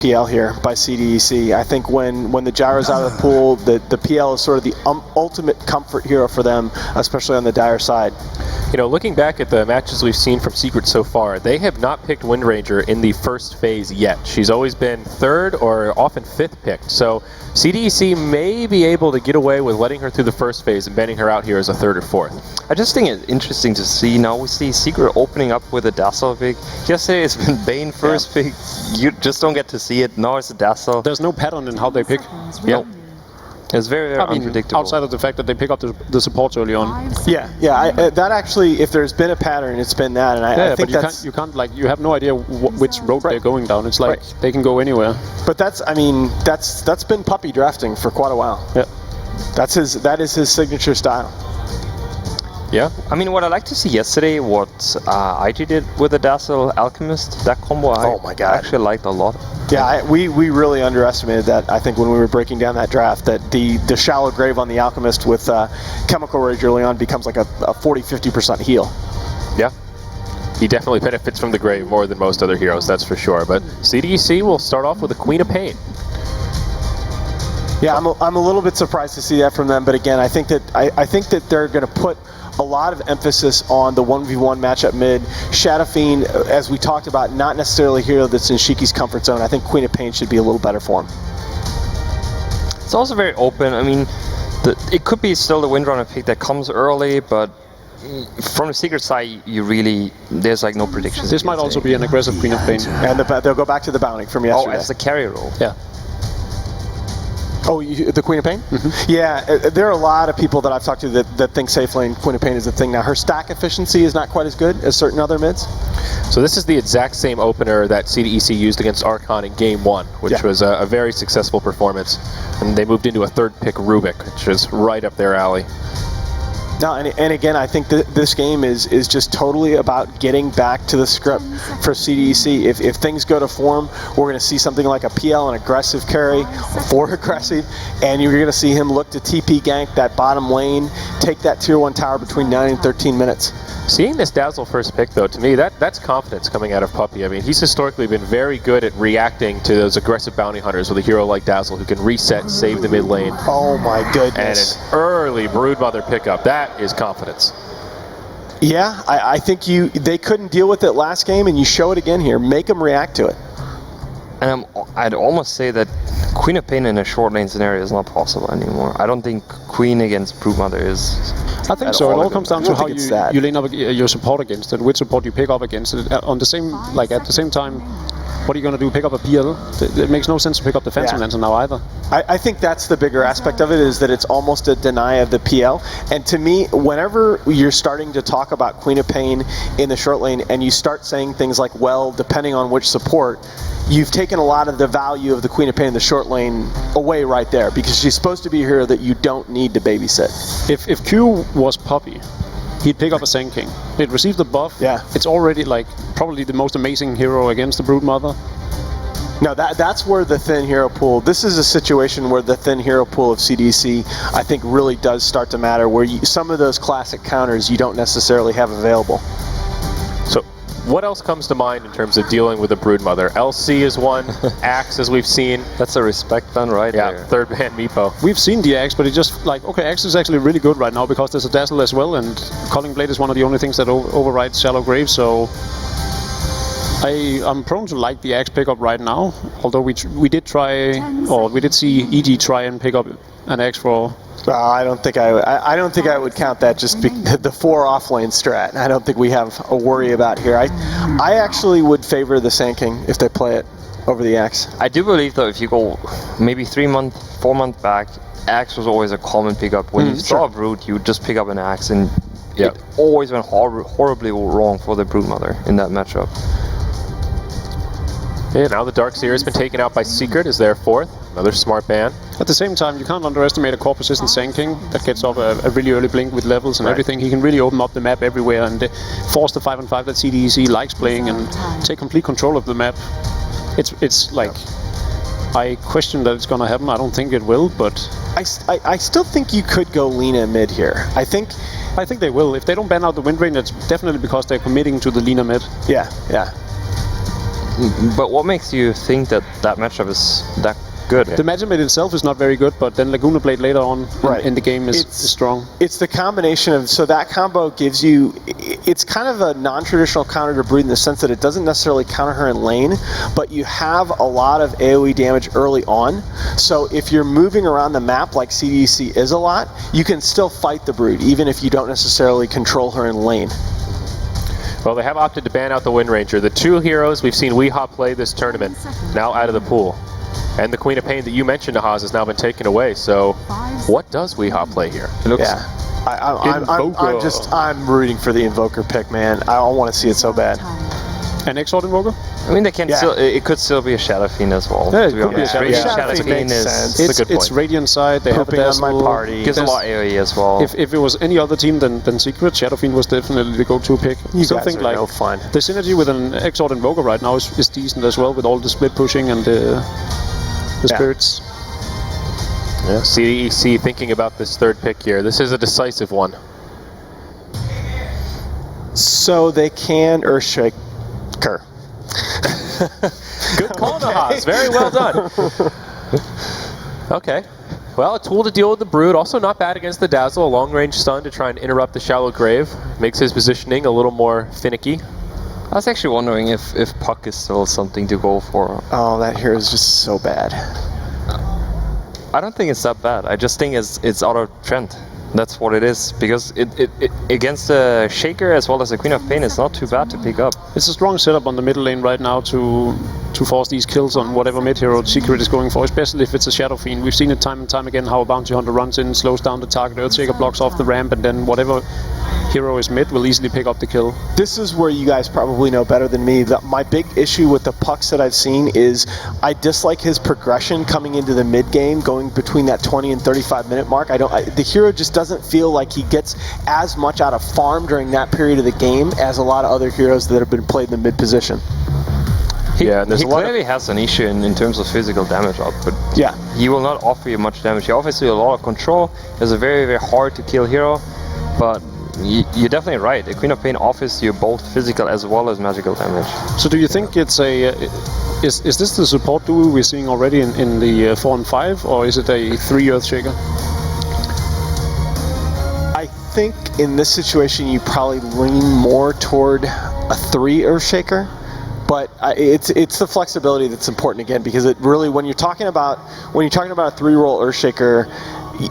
PL here by CDEC. I think when the Gyro's out of the pool, the PL is sort of the ultimate comfort hero for them, especially on the Dire side. You know, looking back at the matches we've seen from Secret so far, they have not picked Windranger in the first phase yet. She's always been third or often fifth picked. So CDEC may be able to get away with letting her through the first phase and banning her out here as a third or fourth. I just think it's interesting to see. Now we see Secret opening up with a Dazzle pick. Yesterday it's been Bane first pick. You just don't get to see it. Now it's a Dazzle. There's no pattern in how they pick. Yeah. It's very unpredictable. Outside of the fact that they pick up the supports early on. Yeah. That actually, if there's been a pattern, it's been that, and I think but you can't like, you have no idea which road they're going down. It's like they can go anywhere. But that's been Puppy drafting for quite a while. Yeah. That is his signature style. Yeah, I mean, what I like to see yesterday, what IG did with the Dazzle Alchemist, that combo, I actually liked a lot. Yeah, we really underestimated that, I think, when we were breaking down that draft, that the shallow grave on the Alchemist with Chemical Rage early on becomes like a 40-50% heal. Yeah. He definitely benefits from the grave more than most other heroes, that's for sure. But CDEC will start off with a Queen of Pain. Yeah, I'm a little bit surprised to see that from them, but again, I think that they're going to put a lot of emphasis on the 1v1 matchup mid. Shadow Fiend, as we talked about, not necessarily a hero that's in Shiki's comfort zone. I think Queen of Pain should be a little better for him. It's also very open. I mean, it could be still the Windrunner pick that comes early, but from the Secret side, there's like no predictions. This might also be an aggressive Queen of Pain. And they'll go back to the bounty from yesterday. Oh, as the carry role. Yeah. Oh, the Queen of Pain? Mm-hmm. Yeah, there are a lot of people that I've talked to that think safe lane Queen of Pain is the thing. Now, her stack efficiency is not quite as good as certain other mids. So this is the exact same opener that CDEC used against Archon in Game 1, which was a very successful performance. And they moved into a third pick Rubik, which is right up their alley. No, and again, I think this game is just totally about getting back to the script for CDEC. If things go to form, we're going to see something like a PL, an aggressive carry, 4 aggressive, and you're going to see him look to TP gank that bottom lane, take that tier 1 tower between 9 and 13 minutes. Seeing this Dazzle first pick, though, to me, that's confidence coming out of Puppy. I mean, he's historically been very good at reacting to those aggressive bounty hunters with a hero like Dazzle who can reset, save the mid lane. Oh my goodness. And an early Broodmother pickup. That is confidence. Yeah, I think they couldn't deal with it last game, and you show it again here. Make them react to it. And I'd almost say that Queen of Pain in a short lane scenario is not possible anymore. I don't think Queen against Broodmother is. I think so. It all comes down to how you lane up your support against it, which support you pick up against it. On the same, at the same time, what are you going to do? Pick up a PL? It makes no sense to pick up the Phantom Lancer now either. I think that's the bigger aspect of it, is that it's almost a deny of the PL. And to me, whenever you're starting to talk about Queen of Pain in the short lane and you start saying things like, well, depending on which support, you've taken a lot of the value of the Queen of Pain in the short lane away right there, because she's supposed to be a hero that you don't need to babysit. If Q was Puppy, he'd pick up a Sand King. He'd receive the buff. Yeah. It's already like probably the most amazing hero against the Broodmother. No, that's where the thin hero pool, this is a situation where the thin hero pool of CDC, I think, really does start to matter, where some of those classic counters you don't necessarily have available. So what else comes to mind in terms of dealing with a Broodmother? LC is one, Axe, as we've seen. That's a respect ban right there. Yeah, third ban Meepo. We've seen the Axe, but it's just like, okay, Axe is actually really good right now because there's a Dazzle as well, and Culling Blade is one of the only things that overrides Shallow Grave, so I'm prone to like the Axe pickup right now, although we did see EG try and pick up an Axe for. I don't think I would count that just the 4 offlane strat. I don't think we have a worry about here. I actually would favor the Sand King if they play it over the Axe. I do believe though, if you go maybe 4 months back, Axe was always a common pickup. When you saw a Brood, you would just pick up an Axe, and it always went horribly wrong for the Broodmother in that matchup. Yeah, now the Darkseer has been taken out by Secret as their 4th. Another smart ban. At the same time, you can't underestimate a core persistent Sand King that gets off a really early blink with levels and everything. He can really open up the map everywhere and force the 5-on-5 that CDEC likes playing and take complete control of the map. It's like, I question that it's going to happen. I don't think it will, but I still think you could go Lina mid here. I think they will. If they don't ban out the Wind Rain, it's definitely because they're committing to the Lina mid. Yeah. But what makes you think that that matchup is that good? The matchup itself is not very good, but then Laguna Blade later on in the game is strong. It's the combination of, so that combo gives you, it's kind of a non-traditional counter to Brood in the sense that it doesn't necessarily counter her in lane, but you have a lot of AoE damage early on. So if you're moving around the map like CDEC is a lot, you can still fight the Brood, even if you don't necessarily control her in lane. Well, they have opted to ban out the Wind Ranger. The two heroes we've seen Weehaw play this tournament, now out of the pool. And the Queen of Pain that you mentioned, Nahaz, has now been taken away. So what does Weehaw play here? It looks I'm rooting for the Invoker pick, man. I don't want to see it so bad. An Exort Invoker? I mean, they can still. It could still be a Shadow Fiend as well. Yeah, it could be a Shadow Fiend. Shadow Fiend makes sense. It's a good point. It's Radiant side. They have a dazzle on my party. Gives a lot of AoE as well. If it was any other team than Secret, Shadow Fiend was definitely the go-to pick. You guys think are no fun. The synergy with an Exort Invoker right now is decent as well, with all the split pushing and the spirits. Yeah, CDEC thinking about this third pick here. This is a decisive one. So they can Earthshake her. Good call, Nahaz. Very well done. Okay. Well, a tool to deal with the Brood. Also not bad against the Dazzle. A long-range stun to try and interrupt the Shallow Grave. Makes his positioning a little more finicky. I was actually wondering if Puck is still something to go for. Oh, that hero is just so bad. I don't think it's that bad. I just think it's out of trend. That's what it is, because it against the Shaker as well as the Queen of Pain, it's not too bad to pick up. It's a strong setup on the middle lane right now to force these kills on whatever mid hero Secret is going for, especially if it's a Shadow Fiend. We've seen it time and time again how a Bounty Hunter runs in, slows down the target, Earthshaker blocks off the ramp, and then whatever hero is mid will easily pick up the kill. This is where you guys probably know better than me. My big issue with the Pucks that I've seen is I dislike his progression coming into the mid game, going between that 20 and 35 minute mark. The hero just doesn't feel like he gets as much out of farm during that period of the game as a lot of other heroes that have been played in the mid position. He clearly has an issue in terms of physical damage output. Yeah. He will not offer you much damage. He offers you a lot of control. He's a very, very hard to kill hero, but you're definitely right. The Queen of Pain offers you both physical as well as magical damage. So do you think it's a... Is this the support duo we're seeing already in the 4 and 5, or is it a 3 Earthshaker? I think in this situation you probably lean more toward a 3 Earthshaker. But it's the flexibility that's important again, because it really, when you're talking about a 3-roll Earthshaker,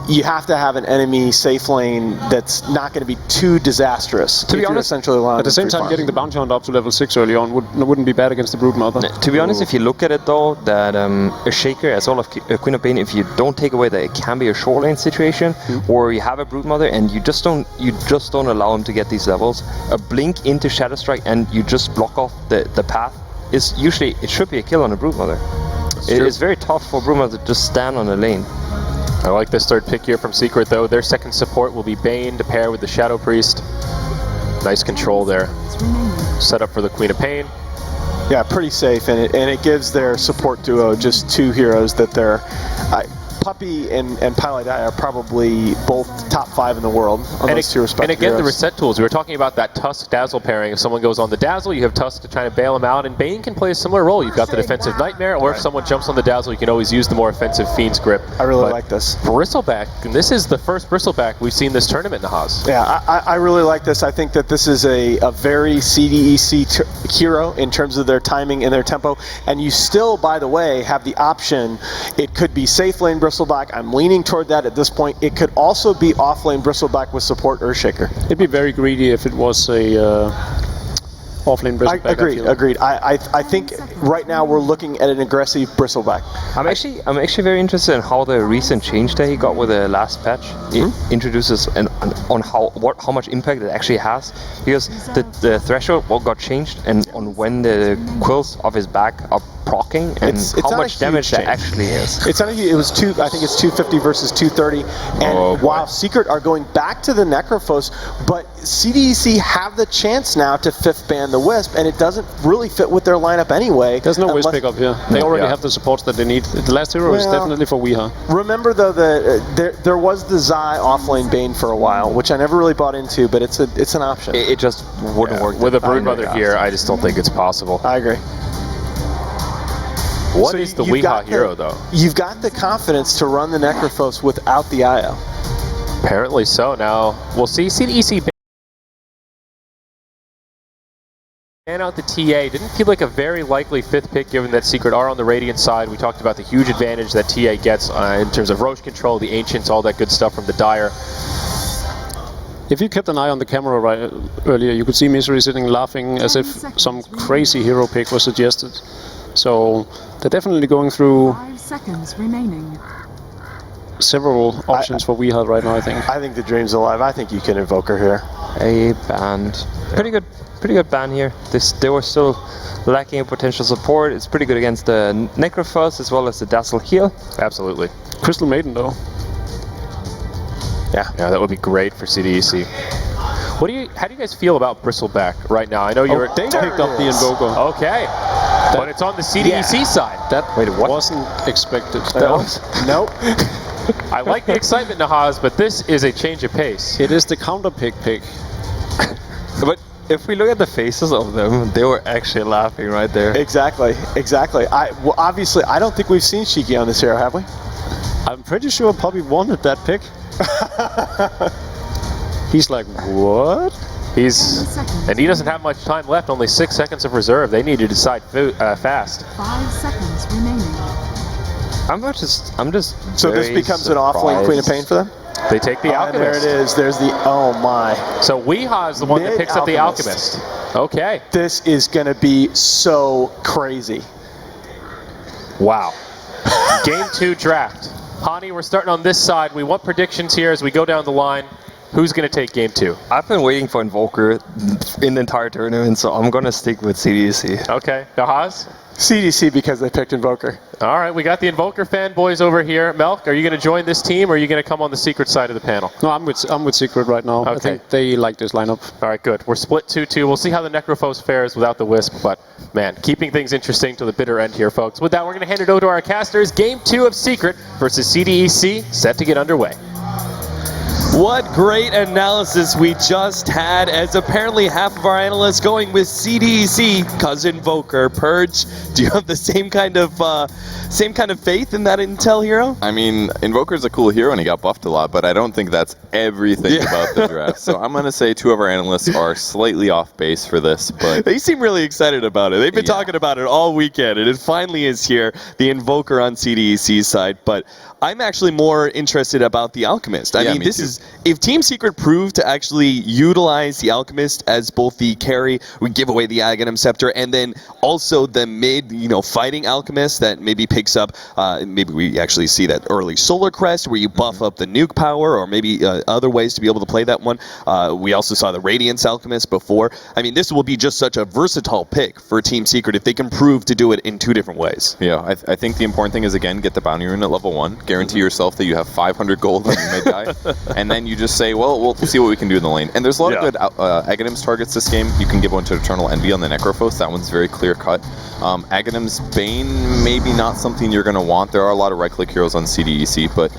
you have to have an enemy safe lane that's not going to be too disastrous. To be honest, at the same time, getting the Bounty Hunter up to level 6 early on wouldn't be bad against the Brood Mother. To be honest, if you look at it though, that a Shaker as well as Queen of Pain, if you don't take away that it can be a short lane situation, or you have a Brood Mother and you just don't allow him to get these levels, a blink into Shadow Strike and you just block off the path is usually, it should be a kill on a Brood Mother. It's very tough for Brood Mother to just stand on the lane. I like this third pick here from Secret, though. Their second support will be Bane to pair with the Shadow Priest. Nice control there. Set up for the Queen of Pain. Yeah, pretty safe, and it gives their support duo just 2 heroes that they're... Puppy and Palidai are probably both top 5 in the world on those 2 respective And again, heroes. the reset tools. We were talking about that Tusk Dazzle pairing. If someone goes on the Dazzle, you have Tusk to try to bail him out, and Bane can play a similar role. You've got the defensive Nightmare, or if someone jumps on the Dazzle, you can always use the more offensive Fiend's Grip. I really like this. Bristleback, and this is the first Bristleback we've seen this tournament, Nahaz. Yeah, I really like this. I think that this is a very CDEC hero in terms of their timing and their tempo, and you still, by the way, have the option. It could be safe lane Bristleback. I'm leaning toward that at this point. It could also be off lane Bristleback with support Earthshaker. It'd be very greedy if it was a off lane Bristleback. Agreed. I think right now we're looking at an aggressive Bristleback. I'm actually very interested in how the recent change that he got with the last patch introduces on how much impact it actually has, because the threshold got changed, and on when the quills of his back are proccing, and how much damage that actually is. It's not it was I think it's 250 versus 230, and while Secret are going back to the Necrophos, but CDEC have the chance now to 5th ban the Wisp, and it doesn't really fit with their lineup anyway. There's no Wisp pickup here. They already have the supports that they need. The last hero is definitely for Weehaw. Remember though, there was the Zai offlane Bane for a while, which I never really bought into, but it's an option. It just wouldn't work. With a Brood Mother here, I just don't think it's possible. I agree. What So is the you've got Weehaw hero, though? You've got the confidence to run the Necrophos without the IO. Apparently so. Now, we'll see. CDEC ban out the TA. Didn't feel like a very likely 5th pick given that Secret are on the Radiant side. We talked about the huge advantage that TA gets in terms of Roche control, the Ancients, all that good stuff from the Dire. If you kept an eye on the camera earlier, you could see Misery sitting laughing as if some crazy hero pick was suggested. So they're definitely going through 5 seconds remaining. several options for Weehaw right now, I think. I think the Dream's alive. I think you can invoke her here. A band. Pretty good ban here. They were still lacking in potential support. It's pretty good against the Necrophos as well as the Dazzle heal. Absolutely. Crystal Maiden, though. Yeah, that would be great for CDEC. How do you guys feel about Bristleback right now? I know you're. They picked up the Invoker. Okay, but it's on the CDEC side. That what? wasn't expected. Nope. I like the excitement, Nahaz, but this is a change of pace. It is the counter pick. But if we look at the faces of them, they were actually laughing right there. Exactly. Well, obviously, I don't think we've seen Shiki on this hero, have we? I'm pretty sure Poppy wanted that pick. He's like, what? And he doesn't have much time left, only 6 seconds of reserve. They need to decide fast. 5 seconds remaining. I'm just. So this becomes an off-lane Queen of Pain for them? They take the And there Alchemist. it is. There's the, oh my. So Weehaw is the one that picks up the Mid-Alchemist. Alchemist. Okay. This is going to be so crazy. Wow. Game 2 draft. Hani, we're starting on this side. We want predictions here as we go down the line. Who's going to take Game 2? I've been waiting for Invoker in the entire tournament, so I'm going to stick with CDEC. Okay. Nahaz? CDC because they picked Invoker. All right, we got the Invoker fanboys over here. Melk, are you going to join this team or are you going to come on the Secret side of the panel? No, I'm with Secret right now. Okay. I think they like this lineup. All right, good. We're split 2-2. We'll see how the Necrophos fares without the Wisp, but man, keeping things interesting to the bitter end here, folks. With that, we're going to hand it over to our casters. Game 2 of Secret versus CDEC set to get underway. What great analysis we just had, as apparently half of our analysts going with CDEC, Cousin Invoker. Purge, do you have the same kind of faith in that intel hero? I mean, Invoker's a cool hero and he got buffed a lot, but I don't think that's everything about the draft. So I'm going to say 2 of our analysts are slightly off base for this, but They seem really excited about it. They've been talking about it all weekend, and it finally is here, the Invoker on CDEC's side. But I'm actually more interested about the Alchemist. I mean, me this too. is, if Team Secret proved to actually utilize the Alchemist as both the carry, we give away the Aghanim Scepter, and then also the mid, fighting Alchemist that maybe picks up, maybe we actually see that early Solar Crest where you buff up the nuke power, or maybe other ways to be able to play that one. We also saw the Radiance Alchemist before. I mean, this will be just such a versatile pick for Team Secret if they can prove to do it in 2 different ways. yeah, I think the important thing is, again, get the bounty rune at level 1. Guarantee yourself that you have 500 gold when you mid-die, and then you just say, well, we'll see what we can do in the lane. And there's a lot of good Aghanim's targets this game. You can give one to Eternal Envy on the Necrophos. That one's very clear-cut. Aghanim's Bane, maybe not something you're going to want. There are a lot of right-click heroes on CDEC, but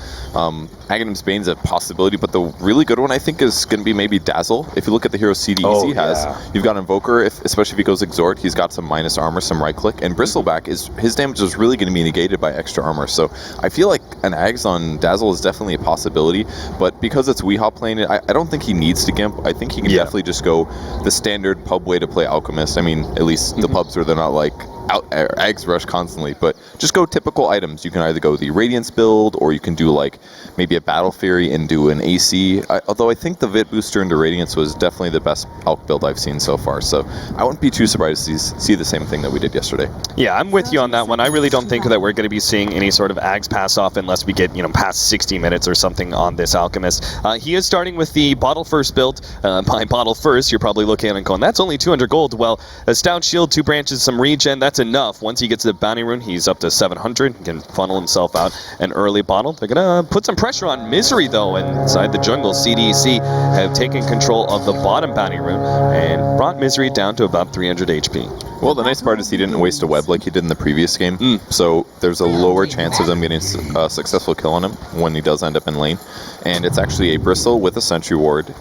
Aghanim's Bane's a possibility. But the really good one, I think, is going to be maybe Dazzle. If you look at the heroes CDEC has, you've got Invoker, especially if he goes Exhort, he's got some minus armor, some right-click, and Bristleback, his damage is really going to be negated by extra armor. So I feel like an Ags on Dazzle is definitely a possibility, but because it's Weehaw playing it, I don't think he needs to Gimp. I think he can definitely just go the standard pub way to play Alchemist. I mean, at least the pubs where they're not like Ags rush constantly, but just go typical items. You can either go the Radiance build, or you can do like maybe a Battle Fury and do an AC. Although I think the Vit booster into Radiance was definitely the best Alch build I've seen so far, so I wouldn't be too surprised to see the same thing that we did yesterday. Yeah, I'm with you on that one. I really don't think that we're going to be seeing any sort of Ags pass off unless we get, past 60 minutes or something on this Alchemist. He is starting with the Bottle First build. By Bottle First, you're probably looking at it and going, that's only 200 gold. Well, a Stout Shield, 2 branches, some regen, that's enough. Once he gets to the Bounty Rune, he's up to 700. He can funnel himself out an early bottle. They're going to put some pressure on Misery, though, and inside the jungle, CDEC have taken control of the bottom Bounty Rune and brought Misery down to about 300 HP. Well, the nice part is he didn't waste a web like he did in the previous game, so there's a lower chance of them getting a successful kill on him when he does end up in lane. And it's actually a Bristle with a Sentry Ward.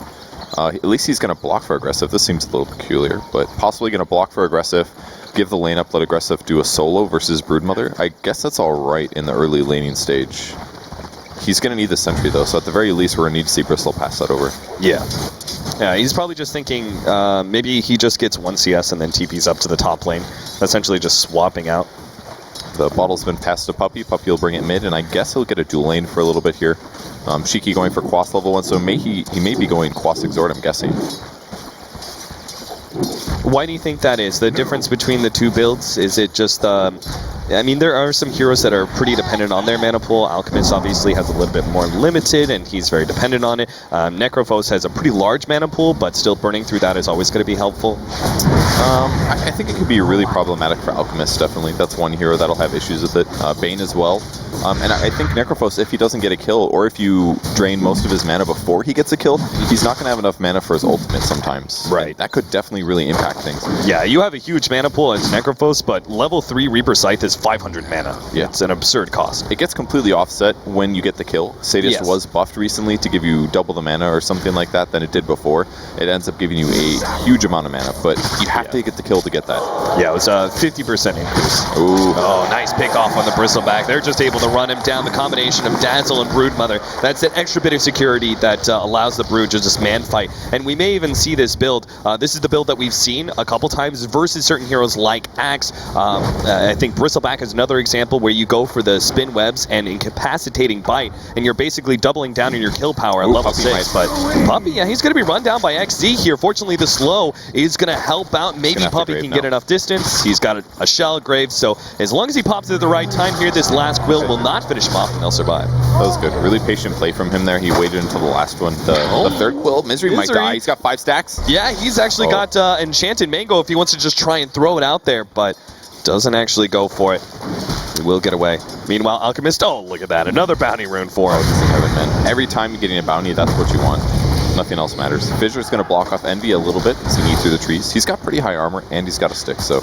At least he's going to block for aggressive. This seems a little peculiar, but possibly going to block for aggressive. give the lane up, let aggressive do a solo versus Broodmother. I guess that's all right in the early laning stage. He's going to need the sentry, though, so at the very least, we're going to need to see Bristle pass that over. Yeah. Yeah, he's probably just thinking maybe he just gets 1 CS and then TP's up to the top lane, essentially just swapping out. The bottle's been passed to Puppey. Puppey will bring it mid, and I guess he'll get a dual lane for a little bit here. Shiki going for Quas level 1, so he may be going Quas Exort, I'm guessing. Why do you think that is? The difference between the two builds? Is it just I mean, there are some heroes that are pretty dependent on their mana pool. Alchemist obviously has a little bit more limited, and he's very dependent on it. Necrophos has a pretty large mana pool, but still burning through that is always going to be helpful. I think it could be really problematic for Alchemist, definitely. That's one hero that'll have issues with it. Bane as well. And I think Necrophos, if he doesn't get a kill, or if you drain most of his mana before he gets a kill, he's not going to have enough mana for his ultimate sometimes. Right. And that could definitely really impact things. Yeah, you have a huge mana pool as Necrophos, but level 3 Reaper Scythe is 500 mana. Yeah. It's an absurd cost. It gets completely offset when you get the kill. Sadist Yes. was buffed recently to give you double the mana or something like that than it did before. It ends up giving you a huge amount of mana, but you have to get the kill to get that. Yeah, it was a 50% increase. Ooh. Oh, nice pick off on the Bristleback. They're just able to run him down. The combination of Dazzle and Broodmother, that's an extra bit of security that allows the Brood to just man fight. And we may even see this build. This is the build that we've seen a couple times versus certain heroes like Axe. I think Bristleback is another example where you go for the spin webs and incapacitating bite, and you're basically doubling down on your kill power at level 6. But Puppey, yeah, he's going to be run down by XZ here. Fortunately, the slow is going to help out. Maybe Puppey can get enough distance. He's got a shell grave, so as long as he pops it at the right time here, this last quill will not finish him off, and they'll survive. That was good. Really patient play from him there. He waited until the last one. The third quill, Misery might die. He's got 5 stacks. Yeah, he's actually got Enchanted Mango if he wants to just try and throw it out there, but doesn't actually go for it. He will get away. Meanwhile, Alchemist, oh, look at that. Another bounty rune for him. Every time you're getting a bounty, that's what you want. Nothing else matters. Fissure's going to block off Envy a little bit as he needs through the trees. He's got pretty high armor, and he's got a stick, so...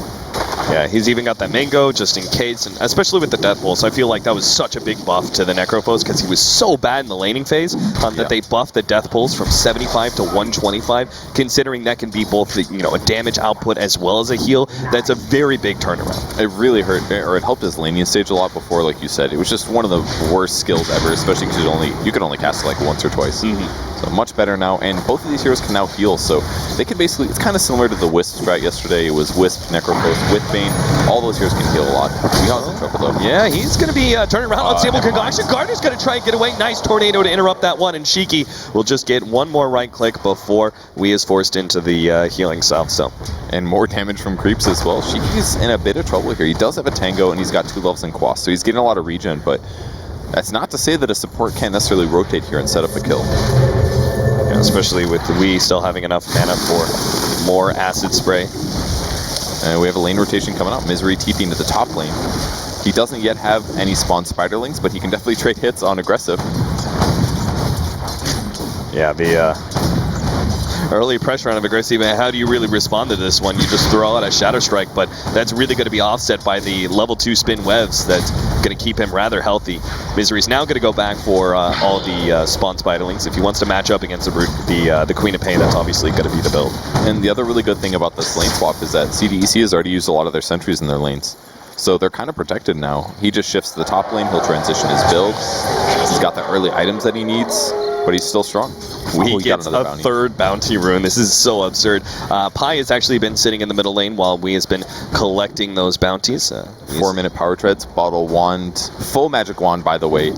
Yeah, he's even got that Mango just in case, and especially with the Death Pulse. I feel like that was such a big buff to the Necrophos because he was so bad in the laning phase that they buffed the Death Pulse from 75 to 125, considering that can be both the, a damage output as well as a heal. That's a very big turnaround. It really hurt, or it helped his laning stage a lot before, like you said. It was just one of the worst skills ever, especially because you can only cast it like once or twice. So much better now, and both of these heroes can now heal, so they can basically, it's kind of similar to the Wisp strat yesterday. It was Wisp, Necrophos, with Bane. All those heroes can heal a lot. Weehaw's in trouble though. Yeah, he's going to be turning around. Unstable Concoction. Gardner's going to try and get away. Nice tornado to interrupt that one, and Shiki will just get one more right click before Wee is forced into the healing south. So, and more damage from creeps as well. Shiki's in a bit of trouble here. He does have a Tango, and he's got 2 levels in Quas, so he's getting a lot of regen, but that's not to say that a support can't necessarily rotate here and set up a kill. Yeah, especially with Wee still having enough mana for more acid spray. And we have a lane rotation coming up. Misery TPing to the top lane. He doesn't yet have any spawn spiderlings, but he can definitely trade hits on aggressive. Yeah, the early pressure on aggressive. How do you really respond to this one? You just throw out a Shadow Strike, but that's really going to be offset by the level 2 spin webs. That's going to keep him rather healthy. Misery's now going to go back for all the spawn spiderlings. If he wants to match up against the Queen of Pain, that's obviously going to be the build. And the other really good thing about this lane swap is that CDEC has already used a lot of their sentries in their lanes. So they're kind of protected now. He just shifts to the top lane, he'll transition his build. He's got the early items that he needs, but he's still strong. He gets a third bounty rune. This is so absurd. Pi has actually been sitting in the middle lane while Wee has been collecting those bounties. 4-minute power treads, bottle wand, full magic wand, by the way,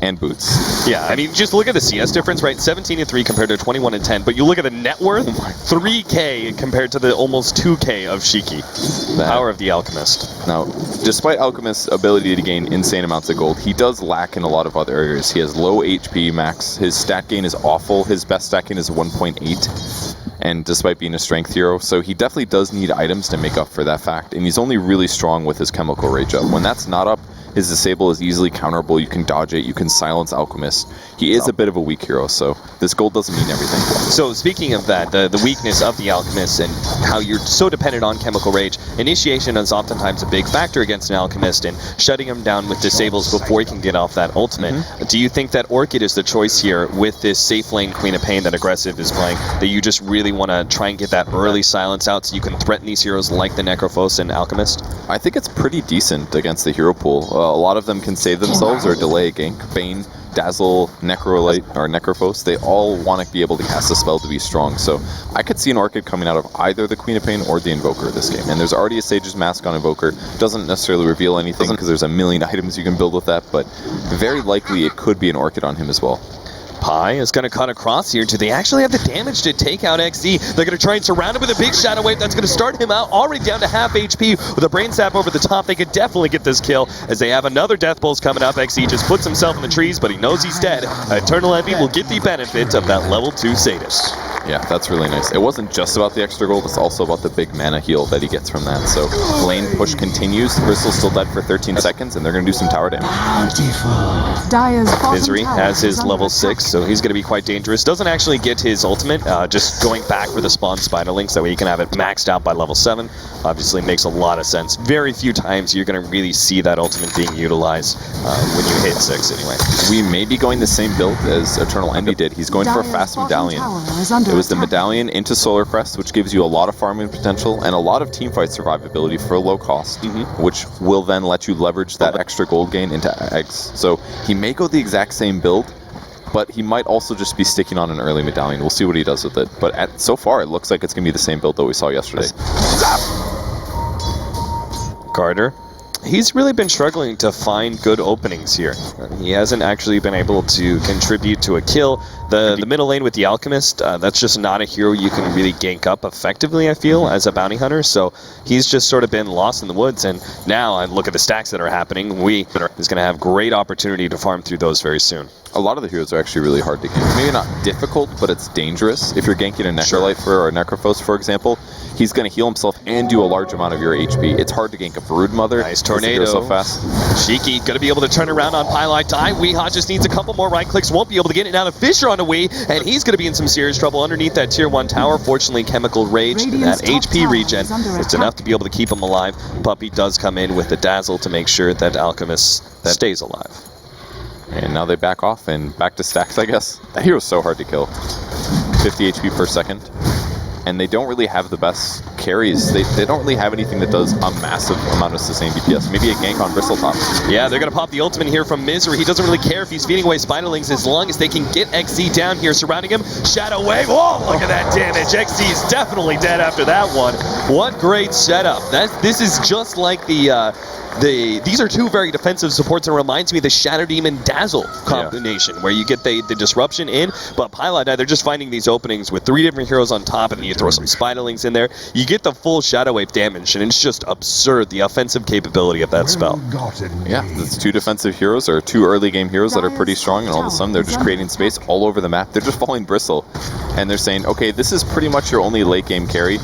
and boots. Yeah, I mean, just look at the CS difference, right? 17-3 compared to 21-10. But you look at the net worth, 3K compared to the almost 2K of Shiki. The power of the Alchemist. Now, despite Alchemist's ability to gain insane amounts of gold, he does lack in a lot of other areas. He has low HP max. His stat gain is awful. His best stat gain is 1.8. And despite being a strength hero, so he definitely does need items to make up for that fact. And he's only really strong with his chemical rage up. When that's not up, his disable is easily counterable. You can dodge it. You can silence Alchemist. He is a bit of a weak hero, so this gold doesn't mean everything. So speaking of that, the weakness of the Alchemist and how you're so dependent on chemical rage, initiation is oftentimes a big factor against an Alchemist, and shutting him down with disables before he can get off that ultimate. Do you think that Orchid is the choice here with this safe lane Queen of Pain that Aggressive is playing, that you just really want to try and get that early silence out so you can threaten these heroes like the Necrophos and Alchemist? I think it's pretty decent against the hero pool. A lot of them can save themselves or delay a gank. Bane, Dazzle, Necrolite, or Necrophos, they all want to be able to cast a spell to be strong. So I could see an Orchid coming out of either the Queen of Pain or the Invoker this game. And there's already a Sage's Mask on Invoker. Doesn't necessarily reveal anything because there's a million items you can build with that, but very likely it could be an Orchid on him as well. Pi is going to cut across here. Do they actually have the damage to take out XZ? They're going to try and surround him with a big Shadow Wave. That's going to start him out already down to half HP. With a Brain Sap over the top, they could definitely get this kill as they have another Death Pulse coming up. XZ just puts himself in the trees, but he knows he's dead. Eternal Envy will get the benefit of that level 2 Sadist. Yeah, that's really nice. It wasn't just about the extra gold, it's also about the big mana heal that he gets from that. So lane push continues. Bristle's still dead for 13 seconds, and they're going to do some tower damage. Dire's bottom Misery tower has his is under level attack. 6, so he's going to be quite dangerous. Doesn't actually get his ultimate, just going back for the spawn Spiderlings, that way he can have it maxed out by level 7. Obviously makes a lot of sense. Very few times you're going to really see that ultimate being utilized when you hit 6 anyway. We may be going the same build as Eternal Envy did. He's going for a Dire's fast bottom medallion. tower is under It was the attack. medallion into Solar Crest, which gives you a lot of farming potential and a lot of teamfight survivability for a low cost, which will then let you leverage that extra gold gain into eggs. So he may go the exact same build, but he might also just be sticking on an early medallion. We'll see what he does with it. But so far, it looks like it's going to be the same build that we saw yesterday. Carter. He's really been struggling to find good openings here. He hasn't actually been able to contribute to a kill. The middle lane with the Alchemist, that's just not a hero you can really gank up effectively, I feel, as a bounty hunter. So he's just sort of been lost in the woods. And now, I look at the stacks that are happening. He's going to have great opportunity to farm through those very soon. A lot of the heroes are actually really hard to gank. Maybe not difficult, but it's dangerous. If you're ganking a Necrolite or a Necrophos, for example, he's going to heal himself and do a large amount of your HP. It's hard to gank a Brood Mother. Nice tornado. So fast. Shiki going to be able to turn around on Pylite Die. Weehaw just needs a couple more right clicks. Won't be able to get it. Now the Fisher on the Wii, and he's going to be in some serious trouble underneath that tier 1 tower. Fortunately, Chemical Rage, Radiant's that top HP tower regen, is under it's attack. enough to be able to keep him alive. Puppey does come in with the Dazzle to make sure that Alchemist stays alive. And now they back off and back to stacks, I guess. That hero's so hard to kill. 50 HP per second. And they don't really have the best carries. They don't really have anything that does a massive amount of sustained DPS. Maybe a gank on Bristletop. Yeah, they're going to pop the ultimate here from Misery. He doesn't really care if he's feeding away Spiderlings as long as they can get XZ down here surrounding him. Shadow Wave. Whoa, look at that damage. XZ is definitely dead after that one. What great setup. This is just like these are two very defensive supports, and it reminds me of the Shadow Demon Dazzle combination, where you get the disruption in, but Pylite, they're just finding these openings with 3 different heroes on top, and then you throw some Spiderlings in there. You get the full Shadow Wave damage, and it's just absurd, the offensive capability of that spell. Yeah, it's 2 defensive heroes, or 2 early game heroes that are pretty strong, and all of a sudden they're just creating space all over the map. They're just following Bristle, and they're saying, okay, this is pretty much your only late game carry,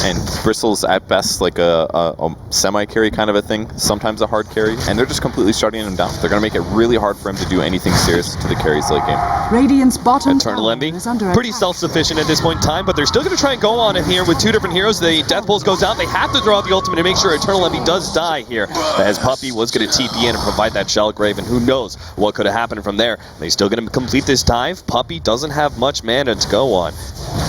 and Bristle's at best like a semi-carry kind of a thing, sometimes a hard carry, and they're just completely shutting him down. They're going to make it really hard for him to do anything serious to the carries late game. Radiant's bottom Eternal tower Envy, is under pretty attack. self-sufficient at this point in time, but they're still going to try and go on in here with 2 different heroes. The Death Pulse goes out. They have to throw out the ultimate to make sure Eternal Envy does die here, as Puppey was going to TP in and provide that Shell Grave, and who knows what could have happened from there. They're still going to complete this dive. Puppey doesn't have much mana to go on,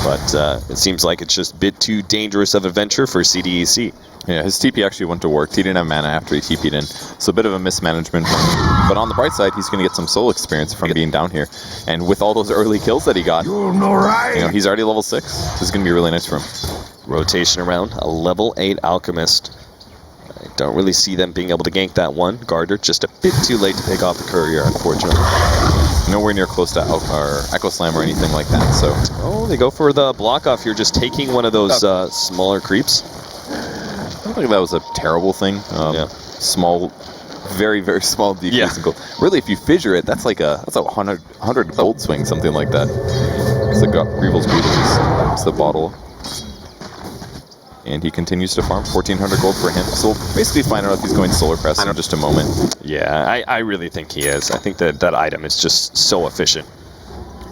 but it seems like it's just a bit too dangerous of a venture for CDEC. Yeah, his TP actually went to work. He didn't have mana after he TP'd in, so a bit of a mismanagement. But on the bright side, he's going to get some soul experience from being down here. And with all those early kills that he got, he's already level 6. This is going to be really nice for him. Rotation around, a level 8 Alchemist. I don't really see them being able to gank that one. Garter just a bit too late to pick off the courier, unfortunately. Nowhere near close to Echo Slam or anything like that. So, oh, they go for the block off here, just taking one of those smaller creeps. I don't think that was a terrible thing. Small, very, very small decrease in gold. Really, if you fissure it, that's like a 100 gold swing, something like that. It's like Greevil's Greetings. It's the bottle. And he continues to farm 1,400 gold for him. So we'll basically find out if he's going Solar Crest in just a moment. Yeah, I really think he is. I think that item is just so efficient.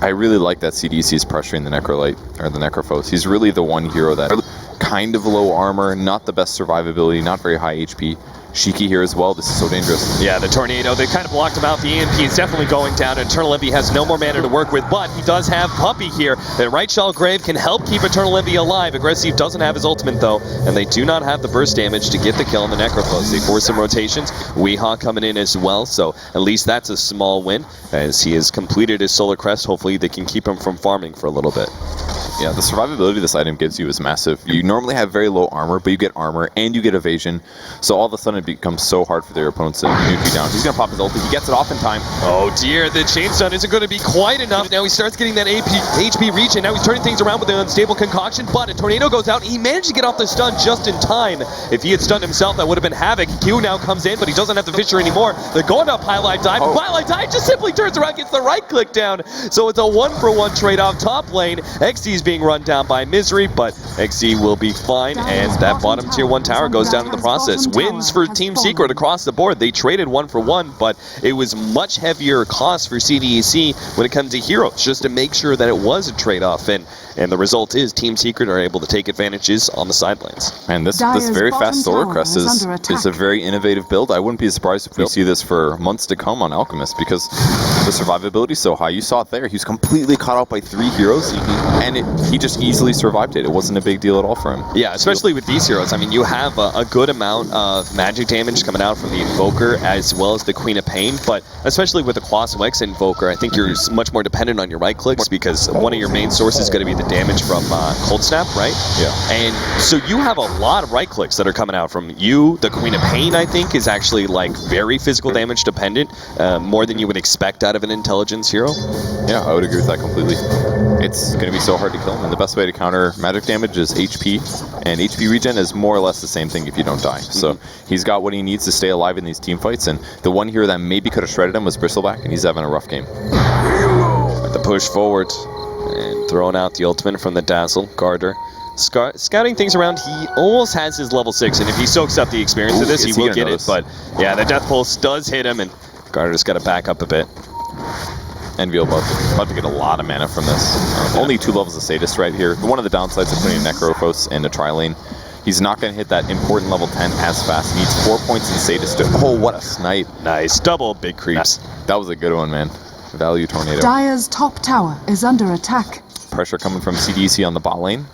I really like that CDEC is pressuring the Necrolite, or the Necrophos. He's really the one hero that kind of low armor, not the best survivability, not very high HP, Shiki here as well. This is so dangerous. Yeah, the Tornado, they kind of blocked him out. The EMP is definitely going down. Eternal Envy has no more mana to work with, but he does have Puppey here. The right Shell Grave can help keep Eternal Envy alive. Aggressive doesn't have his ultimate, though, and they do not have the burst damage to get the kill on the Necrophos. They force some rotations. Weehaw coming in as well, so at least that's a small win, as he has completed his Solar Crest. Hopefully they can keep him from farming for a little bit. Yeah, the survivability this item gives you is massive. You normally have very low armor, but you get armor and you get evasion. So all of a sudden it becomes so hard for their opponents to nuke you down. He's going to pop his ulti. He gets it off in time. Oh dear, the chain stun isn't going to be quite enough. Now he starts getting that HP reach, and now he's turning things around with an unstable concoction, but a Tornado goes out. He managed to get off the stun just in time. If he had stunned himself, that would have been havoc. Q now comes in, but he doesn't have the Fisher anymore. They're going to Pylite Dive. Oh. Pylite Dive just simply turns around, gets the right click down. So it's a 1-for-1 trade-off top lane. XD is being run down by Misery, but XD will be fine, and that bottom tier 1 tower goes down in the process. Wins for Team Secret across the board. They traded 1-for-1, but it was much heavier cost for CDEC when it comes to heroes, just to make sure that it was a trade-off, and the result is Team Secret are able to take advantages on the sidelines. And this very fast Solar Crest is a very innovative build. I wouldn't be surprised if we see this for months to come on Alchemist, because the survivability is so high. You saw it there. He was completely caught out by 3 heroes, and he just easily survived it. It wasn't a big deal at all for him. Yeah, especially with these heroes. I mean, you have a good amount of magic damage coming out from the Invoker as well as the Queen of Pain, but especially with the Colossus X Invoker, I think you're much more dependent on your right clicks, because one of your main sources is going to be the damage from Cold Snap, right? Yeah. And so you have a lot of right clicks that are coming out from you. The Queen of Pain, I think, is actually like very physical damage dependent, more than you would expect out of an intelligence hero. Yeah, I would agree with that completely. It's going to be so hard to kill him, and the best way to counter magic damage is HP, and HP regen is more or less the same thing if you don't die. So he's got what he needs to stay alive in these team fights, and the one hero that maybe could have shredded him was Bristleback, and he's having a rough game. At the push forward, and throwing out the ultimate from the Dazzle. Garter scouting things around. He almost has his level 6, and if he soaks up the experience of this, he will get it. But yeah, the Death Pulse does hit him, and Garter just got to back up a bit. Envy about to get a lot of mana from this. Only 2 levels of Sadist right here. One of the downsides of putting a Necrophos in a tri-lane, he's not going to hit that important level 10 as fast. He needs 4 points in Sadist. Oh, what a snipe. Nice. Double big creeps. That was a good one, man. Value Tornado. Dire's top tower is under attack. Pressure coming from CDEC on the bot lane.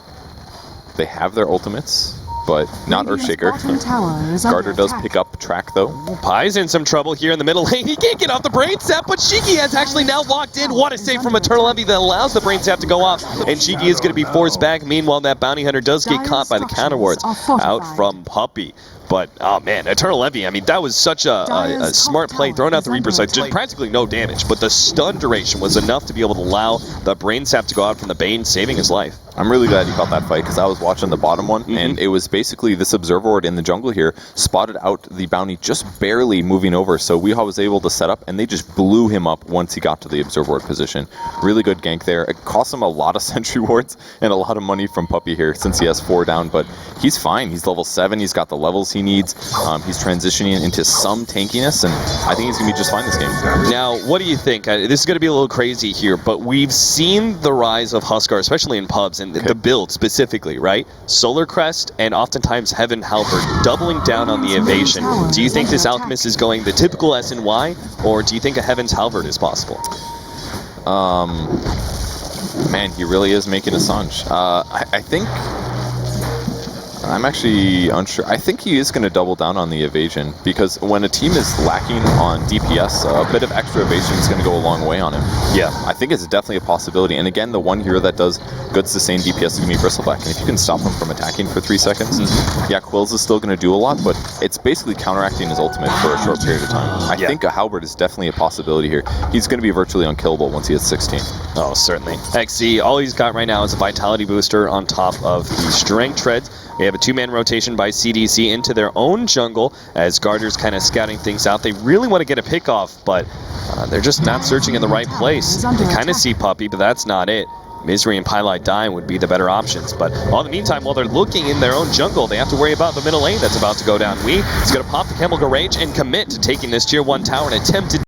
They have their ultimates, but not Earthshaker. Garter does pick up track, though. Pie's in some trouble here in the middle lane. He can't get off the Brain Sap, but Shiki has actually now locked in. What a save from Eternal Envy that allows the Brain Sap to go off, and Shiki is going to be forced back. Meanwhile, that Bounty Hunter does get caught by the counter wards out from Puppey. But, oh man, Eternal Envy, I mean, that was such a smart play, throwing out the Reaper Sight, just practically no damage, but the stun duration was enough to be able to allow the Brain Sap to go out from the Bane, saving his life. I'm really glad he caught that fight, because I was watching the bottom one, and it was basically this Observer Ward in the jungle here spotted out the Bounty just barely moving over, so Weehaw was able to set up, and they just blew him up once he got to the Observer Ward position. Really good gank there. It cost him a lot of Sentry Wards and a lot of money from Puppey here, since he has 4 down, but he's fine. He's level 7, he's got the levels he needs. He's transitioning into some tankiness, and I think he's going to be just fine this game. Now, what do you think? This is going to be a little crazy here, but we've seen the rise of Huskar, especially in pubs, and the build specifically, right? Solar Crest and oftentimes Heaven Halberd doubling down on the evasion. Do you think this Alchemist is going the typical SNY, or do you think a Heaven's Halberd is possible? Man, he really is making a Sanj. I think... I'm actually unsure. I think he is going to double down on the evasion, because when a team is lacking on DPS, a bit of extra evasion is going to go a long way on him. Yeah. I think it's definitely a possibility. And again, the one hero that does good sustained DPS is going to be Bristleback. And if you can stop him from attacking for 3 seconds, yeah, Quills is still going to do a lot, but it's basically counteracting his ultimate for a short period of time. I think a Halberd is definitely a possibility here. He's going to be virtually unkillable once he hits 16. Oh, certainly. XZ, all he's got right now is a Vitality booster on top of the Strength Treads. We have a 2-man rotation by CDC into their own jungle as Garter's kind of scouting things out. They really want to get a pick off, but they're just not searching in the right place. They kind of see Puppey, but that's not it. Misery and Pylite Dime would be the better options. But in the meantime, while they're looking in their own jungle, they have to worry about the middle lane that's about to go down. Wee is going to pop the Chemical Rage and commit to taking this tier 1 tower and attempt to